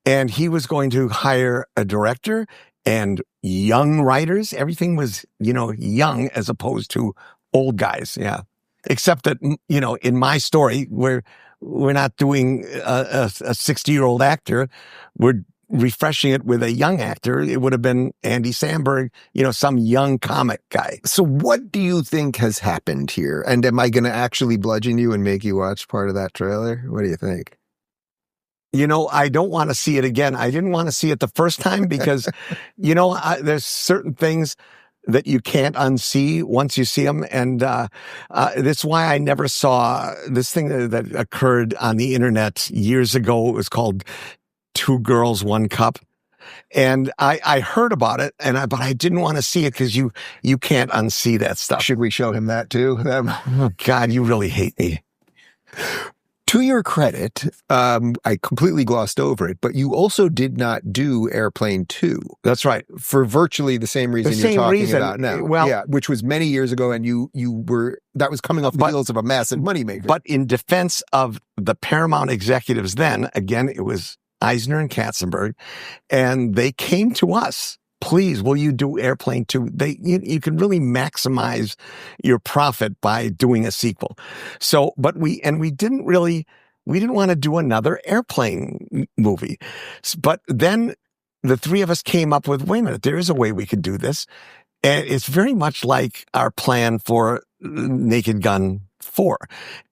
and he was going to hire a director and young writers. Everything was, young as opposed to old guys. Yeah. Except that, in my story, we're not doing a 60-year-old actor. We're refreshing it with a young actor. It would have been Andy Samberg, some young comic guy. So what do you think has happened here? And am I going to actually bludgeon you and make you watch part of that trailer? What do you think? I don't want to see it again. I didn't want to see it the first time because, there's certain things that you can't unsee once you see them. And that's why I never saw this thing that occurred on the internet years ago. It was called 2 Girls, 1 Cup. And I heard about it, but I didn't want to see it because you can't unsee that stuff. Should we show him that too? Oh, God, you really hate me. To your credit, I completely glossed over it, but you also did not do Airplane 2. That's right. For virtually the same reason you're talking about now. Well, yeah, which was many years ago, and that was coming off the heels of a massive moneymaker. But in defense of the Paramount executives then, again, it was Eisner and Katzenberg, and they came to us. Please, will you do Airplane 2? You can really maximize your profit by doing a sequel. So, but we didn't want to do another Airplane movie. But then the three of us came up with, wait a minute, there is a way we could do this. And it's very much like our plan for Naked Gun 4.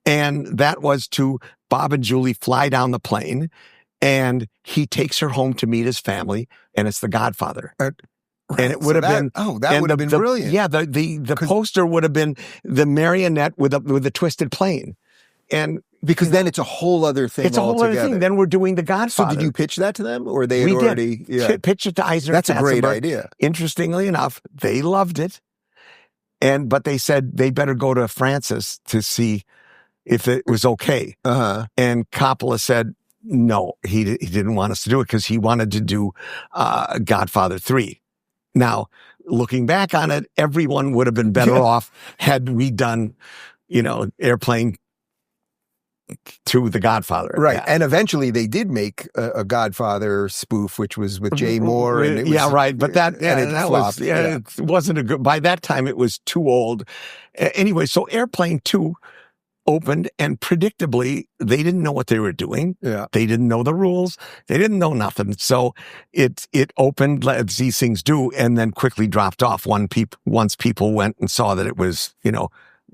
And that was to Bob and Julie fly down the plane, and he takes her home to meet his family, and it's The Godfather. Right. And it would have been that would have been brilliant. Yeah, the poster would have been the marionette with a twisted plane. And because then it's a whole other thing. It's a whole other thing. Then we're doing The Godfather. So did you pitch that to them, or they had already pitch it to Eisner? That's a great idea. Interestingly enough, they loved it, but they said they better go to Francis to see if it was okay. And Coppola said no, he didn't want us to do it because he wanted to do Godfather 3. Now, looking back on it, everyone would have been better off had we done, Airplane to The Godfather. Right. And eventually they did make a Godfather spoof, which was with Jay Moore. And it was, right. But that flopped. It wasn't a good, by that time it was too old. Anyway, so Airplane 2 opened, and predictably, they didn't know what they were doing. Yeah. They didn't know the rules. They didn't know nothing. So it opened, as these things do, and then quickly dropped off once people went and saw that it was,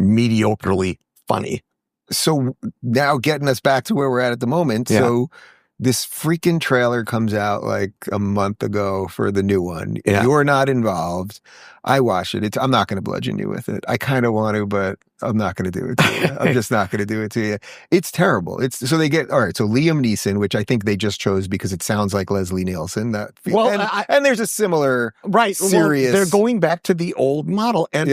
mediocrely funny. So now getting us back to where we're at the moment. Yeah. So this freaking trailer comes out like a month ago for the new one. Yeah. You're not involved. I watch it. I'm not going to bludgeon you with it. I kind of want to, but I'm not going to do it to you. I'm just not going to do it to you. It's terrible. So they get, all right. So Liam Neeson, which I think they just chose because it sounds like Leslie Nielsen. And there's a similar serious. Well, they're going back to the old model. And,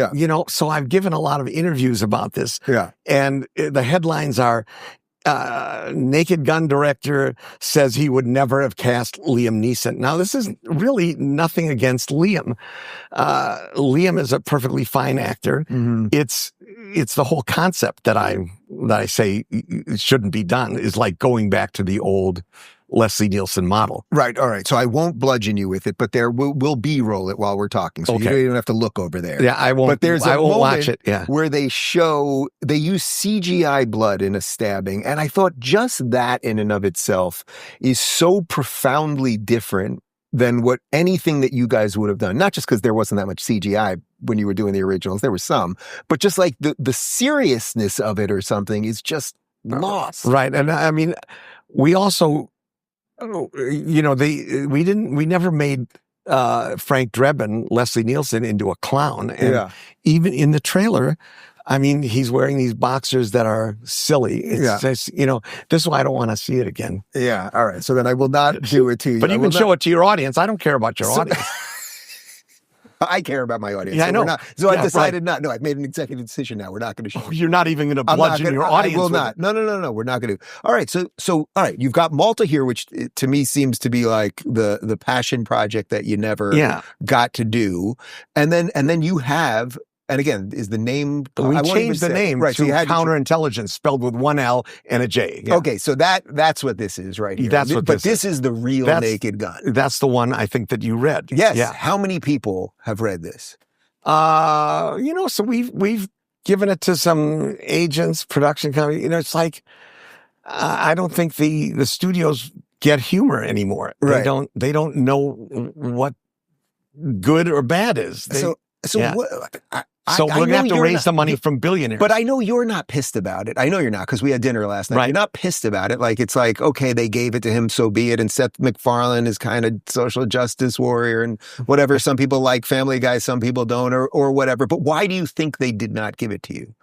so I've given a lot of interviews about this. Yeah. And the headlines are, Naked Gun director says he would never have cast Liam Neeson. Now, this is really nothing against Liam. Liam is a perfectly fine actor. Mm-hmm. It's the whole concept that I say shouldn't be done is like going back to the old Leslie Nielsen model. Right. All right. So I won't bludgeon you with it, but there will B-roll it while we're talking. So you don't even have to look over there. Yeah, I won't. But there's I won't watch it. Yeah. Where they use CGI blood in a stabbing. And I thought just that in and of itself is so profoundly different than what anything that you guys would have done. Not just because there wasn't that much CGI when you were doing the originals. There was some. But just like the seriousness of it or something is just lost. Right. And I mean, we also... we never made Frank Drebin, Leslie Nielsen, into a clown. And even in the trailer, I mean, he's wearing these boxers that are silly. It's just, this is why I don't want to see it again. Yeah. All right. So then I will not do it to you. But you can show it to your audience. I don't care about your audience. I care about my audience. Yeah, I know. I decided not. No, I've made an executive decision now. We're not going to show. You're not even going to bludgeon your audience. I will not. No. We're not going to. All right. So all right. You've got Malta here, which to me seems to be like the passion project that you never got to do, and then you have. And again, is the name... We changed the name to Counterintelligence, spelled with one L and a J. Yeah. Okay, so that's what this is right here. But this is the real Naked Gun. That's the one I think that you read. Yes. Yeah. How many people have read this? So we've given it to some agents, production company. It's like, I don't think the studios get humor anymore. Right. They don't know what good or bad is. So we're going to have to raise the money from billionaires. But I know you're not pissed about it. I know you're not, because we had dinner last night. Right. You're not pissed about it. Like, it's like, okay, they gave it to him, so be it. And Seth MacFarlane is kind of social justice warrior and whatever. Some people like Family Guy, some people don't, or whatever. But why do you think they did not give it to you?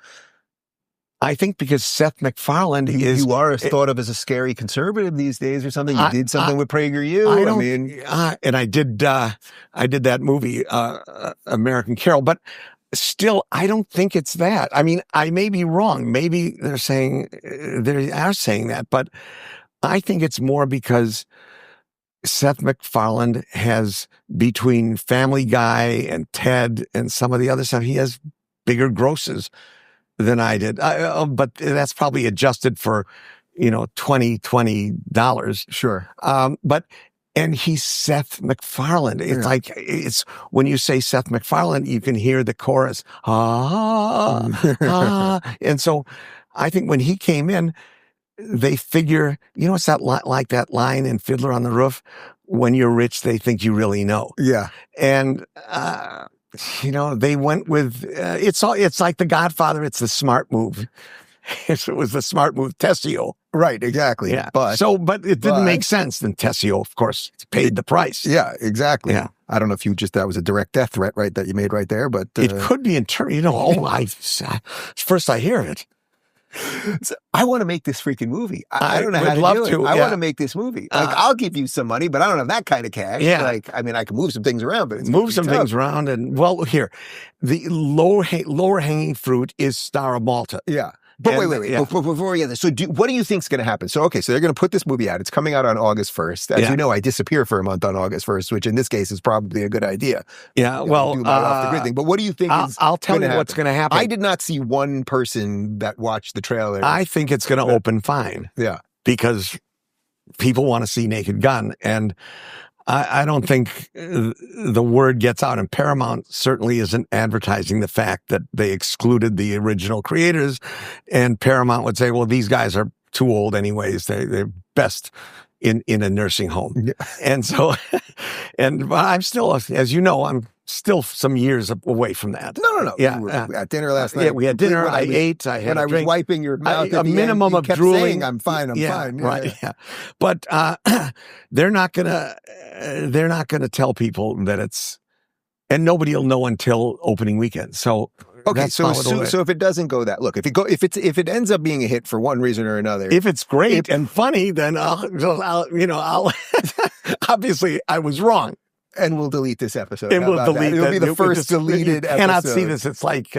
I think because Seth MacFarlane is... You are thought of as a scary conservative these days or something. You did something with PragerU. And I did that movie, American Carol, but still, I don't think it's that. I mean, I may be wrong. Maybe they are saying that, but I think it's more because Seth MacFarlane has, between Family Guy and Ted and some of the other stuff, he has bigger grosses than I did. But that's probably adjusted for, $20. Sure. And he's Seth MacFarlane. It's like, when you say Seth MacFarlane, you can hear the chorus. And so I think when he came in, they figure, it's that like that line in Fiddler on the Roof, when you're rich, they think you really know. Yeah. And, they went with, it's like The Godfather. It's the smart move. It was the smart move. Tessio. Right, exactly. Yeah. But it didn't make sense. Then Tessio, of course, paid the price. Yeah, exactly. Yeah. I don't know if that was a direct death threat, right, that you made right there, but it could be first I hear of it. So I want to make this freaking movie. I don't know how to love do it. to. I Yeah. want to make this movie. Like, I'll give you some money, but I don't have that kind of cash. Yeah. Like, I mean, I can move some things around, but it's Move some things around. And, well, here, the lower hanging fruit is Star of Malta. Yeah. But And, wait. yeah. Before we get this, so what do you think's going to happen? So, okay, so they're going to put this movie out. It's coming out on August 1st. As you know, I disappear for a month on August 1st, which in this case is probably a good idea. Yeah, well, do my off the grid thing. But what do you think I'll tell you what's going to happen. I did not see one person that watched the trailer. I think it's going to open fine. Yeah. Because people want to see Naked Gun. And I don't think the word gets out, and Paramount certainly isn't advertising the fact that they excluded the original creators. And Paramount would say, well, these guys are too old anyways. They're best in a nursing home. Yeah. And so, but I'm still, as you know, I'm still some years away from that. No. Yeah. We were at dinner last night. Yeah, we had dinner. I ate. I had when a I drink. was wiping your mouth. A minimum of kept drooling. Saying, I'm fine. I'm fine. Right. Yeah. But they're not gonna tell people that it's, and nobody will know until opening weekend. So okay, so if it doesn't go that, look, if it ends up being a hit for one reason or another, if it's great and funny, then I'll obviously I was wrong. And we'll delete this episode. And we'll delete It'll be the first deleted episode. You cannot see this. It's like...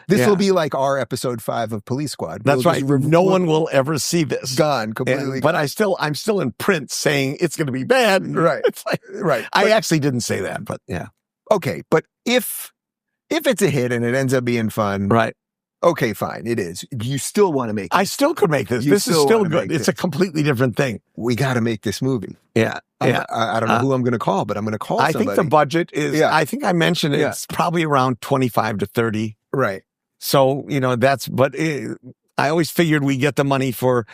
This will be like our episode 5 of Police Squad. That's right. No one will ever see this. Gone completely. But I'm still in print saying it's going to be bad. Right. It's like, right. I actually didn't say that, but yeah. Okay. But if it's a hit and it ends up being fun. Right. Okay, fine. It is. You still want to make it. I still could make this. This is still good. It's a completely different thing. We got to make this movie. Yeah. I don't know who I'm going to call, but I'm going to call somebody. I think the budget is, I think I mentioned it's probably around 25 to 30. Right. So, I always figured we get the money for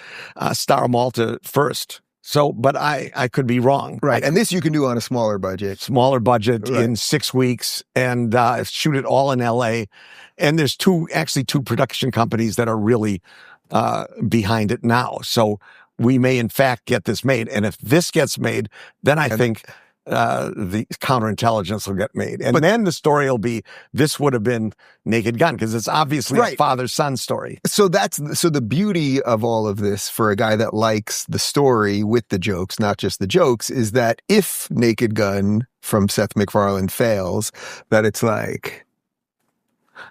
Star Malta first. So, but I could be wrong. Right. And this you can do on a smaller budget. In 6 weeks and shoot it all in LA. And there's two production companies that are really behind it now. So we may in fact get this made. And if this gets made, then I think the counterintelligence will get made. And then the story will be, this would have been Naked Gun, because it's obviously a father-son story. So the beauty of all of this for a guy that likes the story with the jokes, not just the jokes, is that if Naked Gun from Seth MacFarlane fails, that it's like,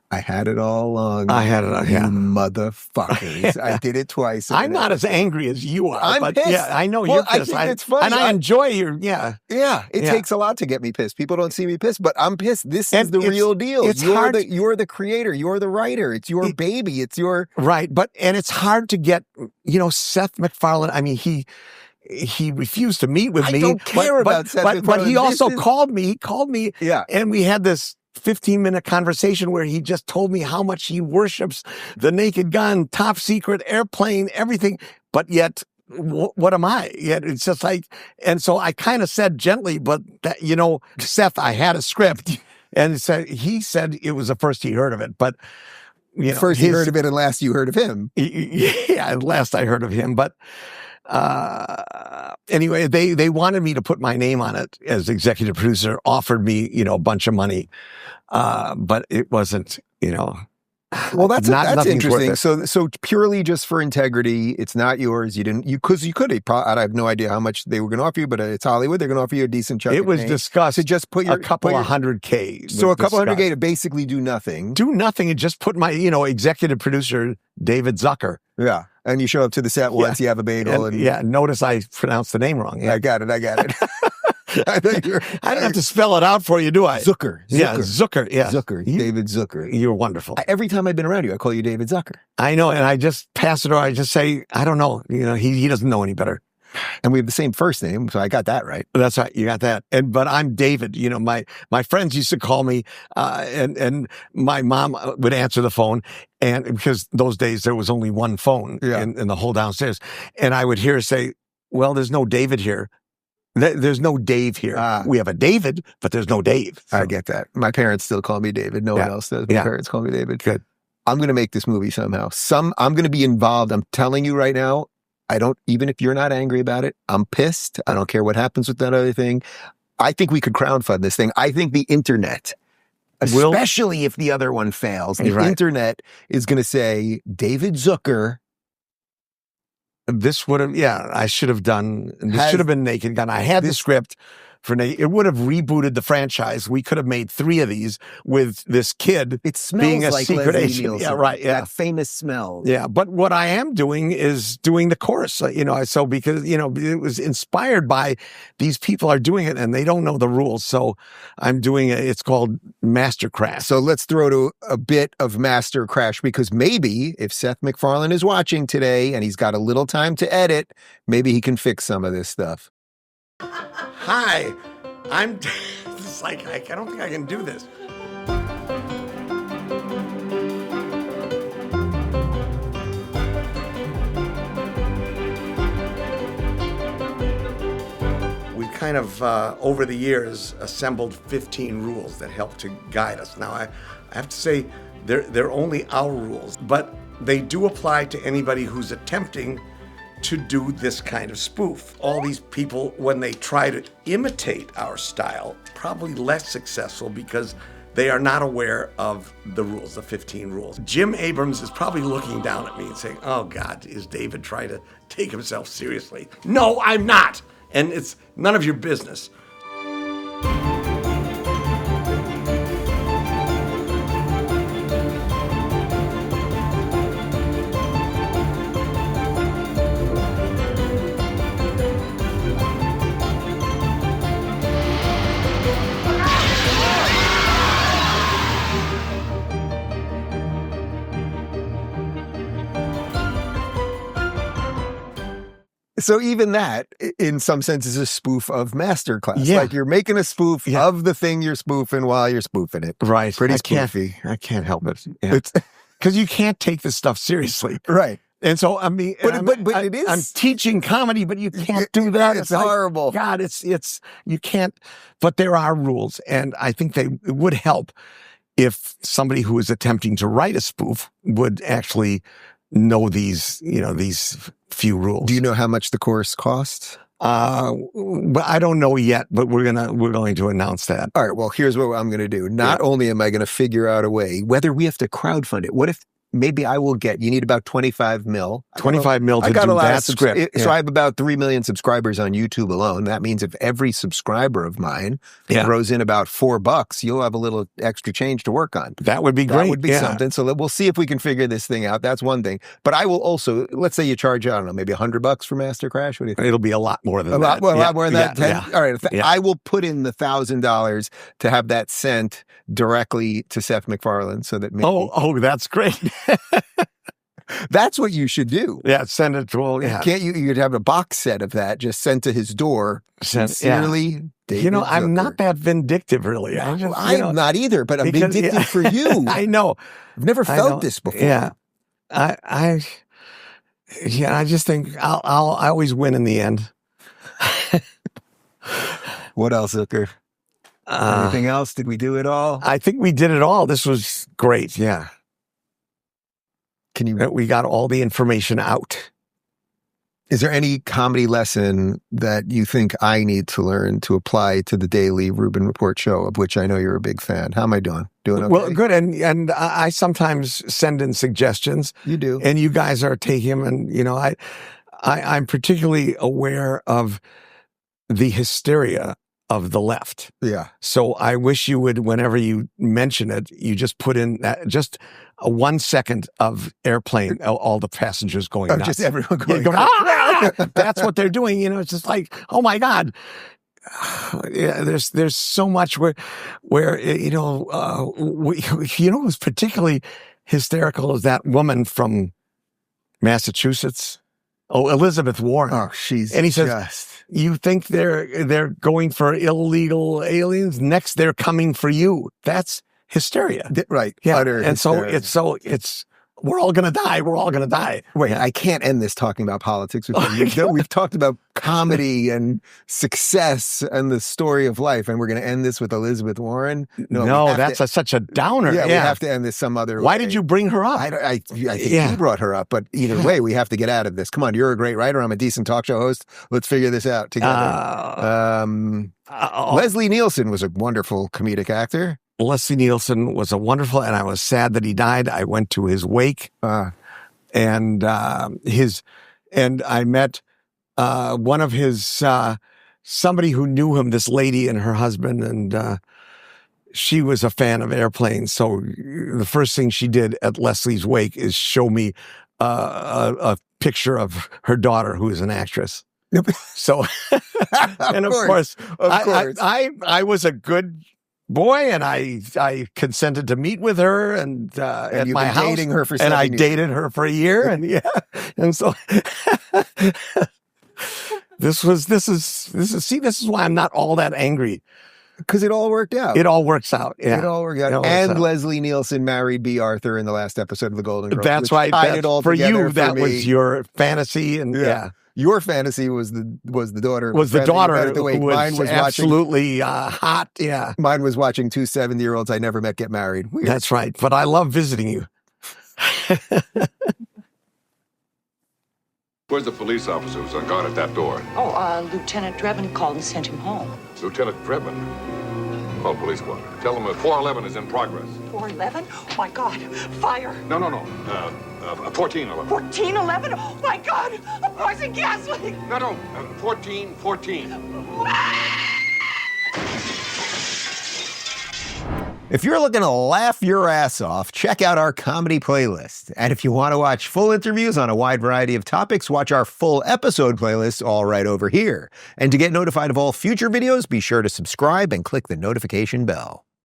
I had it all along. I had it all, yeah. Motherfuckers. I did it twice. I'm not as angry as you are. I'm pissed. Yeah, I know you're pissed. I think it's funny. And I enjoy your, Yeah, it takes a lot to get me pissed. People don't see me pissed, but I'm pissed. This is the real deal. You're the creator. You're the writer. It's your baby. It's your... Right, and it's hard to get, Seth MacFarlane, I mean, he refused to meet with me. I don't care about Seth MacFarlane. But he also called me. He called me, yeah, and we had this 15-minute conversation where he just told me how much he worships the Naked Gun, Top Secret, Airplane, everything. But yet, what am I? Yet it's just like, and so I kind of said gently, but that, Seth, I had a script, and he said it was the first he heard of it, but first he heard of it, and last you heard of him. Yeah, last I heard of him, but. Anyway, they wanted me to put my name on it as executive producer, offered me, a bunch of money. But it wasn't, Well, that's interesting. So purely just for integrity, it's not yours. Because you could. I have no idea how much they were going to offer you, but it's Hollywood. They're going to offer you a decent chunk. It was discussed to just put a couple of $100K. So a couple $100K to basically do nothing. Do nothing and just put my, executive producer, David Zucker. Yeah. And you show up to the set once, you have a bagel. And notice I pronounced the name wrong. Yeah. I got it. I don't have to spell it out for you, do I? Zucker. Yeah, Zucker. Yeah. Zucker. David Zucker. You're wonderful. Every time I've been around you, I call you David Zucker. I know. And I just pass it, or I just say, I don't know. He doesn't know any better. And we have the same first name, so I got that right. That's right. You got that. But I'm David. My friends used to call me, and my mom would answer the phone, and because those days there was only one phone in the whole downstairs, and I would hear her say, "Well, there's no David here." There's no Dave here. We have a David, but there's no Dave. So. I get that. My parents still call me David. No one else does. My parents call me David. Good. I'm going to make this movie somehow. I'm going to be involved. I'm telling you right now, even if you're not angry about it, I'm pissed. I don't care what happens with that other thing. I think we could crowdfund this thing. I think the internet, especially if the other one fails, the internet is going to say, David Zucker. This would have, I should have done, this should have been Naked Gun. I had the script for Naked. It would have rebooted the franchise. We could have made 3 of these with this kid being a like secret Leslie agent. Nielsen. Yeah, right. Yeah. That famous smell. Yeah. But what I am doing is doing the course, so because, it was inspired by these people are doing it and they don't know the rules. So I'm doing it. It's called Mastercrash. So let's throw to a bit of Mastercrash, because maybe if Seth MacFarlane is watching today and he's got a little time to edit, maybe he can fix some of this stuff. Hi, it's like, I don't think I can do this. We kind of, over the years, assembled 15 rules that help to guide us. Now, I have to say, they're only our rules, but they do apply to anybody who's attempting to do this kind of spoof. All these people, when they try to imitate our style, probably less successful because they are not aware of the rules, the 15 rules. Jim Abrams is probably looking down at me and saying, oh God, is David trying to take himself seriously? No, I'm not. And it's none of your business. So even that, in some sense, is a spoof of Masterclass. Yeah. Like you're making a spoof of the thing you're spoofing while you're spoofing it. Right. Pretty spoofy. I can't help it. Yeah. Because you can't take this stuff seriously. Right. And so, I mean, but it is. I'm teaching comedy, but you can't do that. It's horrible. Like, God, you can't, but there are rules. And I think it would help if somebody who is attempting to write a spoof would actually know these few rules. Do you know how much the course costs? But I don't know yet, but we're going to announce that. All right. Well, here's what I'm going to do. Not only am I going to figure out a way, whether we have to crowdfund it. What if maybe I will you need about 25 mil. 25 mil to do that script. So I have about 3 million subscribers on YouTube alone. That means if every subscriber of mine throws in about $4, you'll have a little extra change to work on. That would be great. That would be something. So we'll see if we can figure this thing out. That's one thing. But I will also, let's say you charge, I don't know, maybe $100 for Mastercrash. What do you think? It'll be a lot more than that. A lot more than that. Yeah. All right. I will put in the $1,000 to have that sent directly to Seth MacFarlane so that maybe. Oh, that's great. That's what you should do. Yeah, send it to all. Yeah. Can't you'd have a box set of that just sent to his door. Sincerely, David Zucker. I'm not that vindictive, really. I'm not either, but I'm vindictive for you. I know. I've never felt this before. Yeah. I just think I always win in the end. What else, Zucker? Anything else? Did we do it all? I think we did it all. This was great. Yeah. We got all the information out. Is there any comedy lesson that you think I need to learn to apply to the daily Rubin Report show, of which I know you're a big fan? How am I doing? Doing okay? Well, good. And I sometimes send in suggestions. You do. And you guys are taking them. And, I'm particularly aware of the hysteria of the left. Yeah. So I wish you would, whenever you mention it, you just put in that, just a 1 second of airplane, all the passengers going nuts. Just everyone going That's what they're doing. It's just like, oh my God. Yeah, there's so much where who's particularly hysterical is that woman from Massachusetts. Oh, Elizabeth Warren. Oh, and he says, you think they're going for illegal aliens? Next, they're coming for you. That's hysteria. Right. Yeah. Utter and hysteria. so it's we're all going to die. We're all going to die. Wait, I can't end this talking about politics with you. We've talked about comedy and success and the story of life, and we're going to end this with Elizabeth Warren. No, that's such a downer. Yeah, we have to end this some other way. Why did you bring her up? I think you brought her up, but either way, we have to get out of this. Come on, you're a great writer. I'm a decent talk show host. Let's figure this out together. Leslie Nielsen was a wonderful comedic actor. Leslie Nielsen was a wonderful, and I was sad that he died. I went to his wake, and I met one of his somebody who knew him, this lady and her husband, and she was a fan of airplanes. So the first thing she did at Leslie's wake is show me a picture of her daughter, who is an actress. So, and of course, I was a good boy, and I consented to meet with her, and at my house, dating her for 7 and I years. dated her for a year, and and so this is why I'm not all that angry, because it all worked out. It all works out. Yeah. It all worked out. And Leslie Nielsen married B. Arthur in the last episode of The Golden Girls. That's right. For you, that was your fantasy, and Your fantasy was the daughter. Was the daughter who was mine was absolutely hot. Yeah. Mine was watching 2 7-year-olds I never met get married. Weird. That's right. But I love visiting you. Where's the police officer who's on guard at that door? Oh, Lieutenant Drebin called and sent him home. Lieutenant Drebin. Call police squad. Tell them 411 is in progress. 411? Oh, my God. Fire. No. 1411. 1411? Oh, my God. A poison gas leak. No. 1414. If you're looking to laugh your ass off, check out our comedy playlist. And if you want to watch full interviews on a wide variety of topics, watch our full episode playlist all right over here. And to get notified of all future videos, be sure to subscribe and click the notification bell.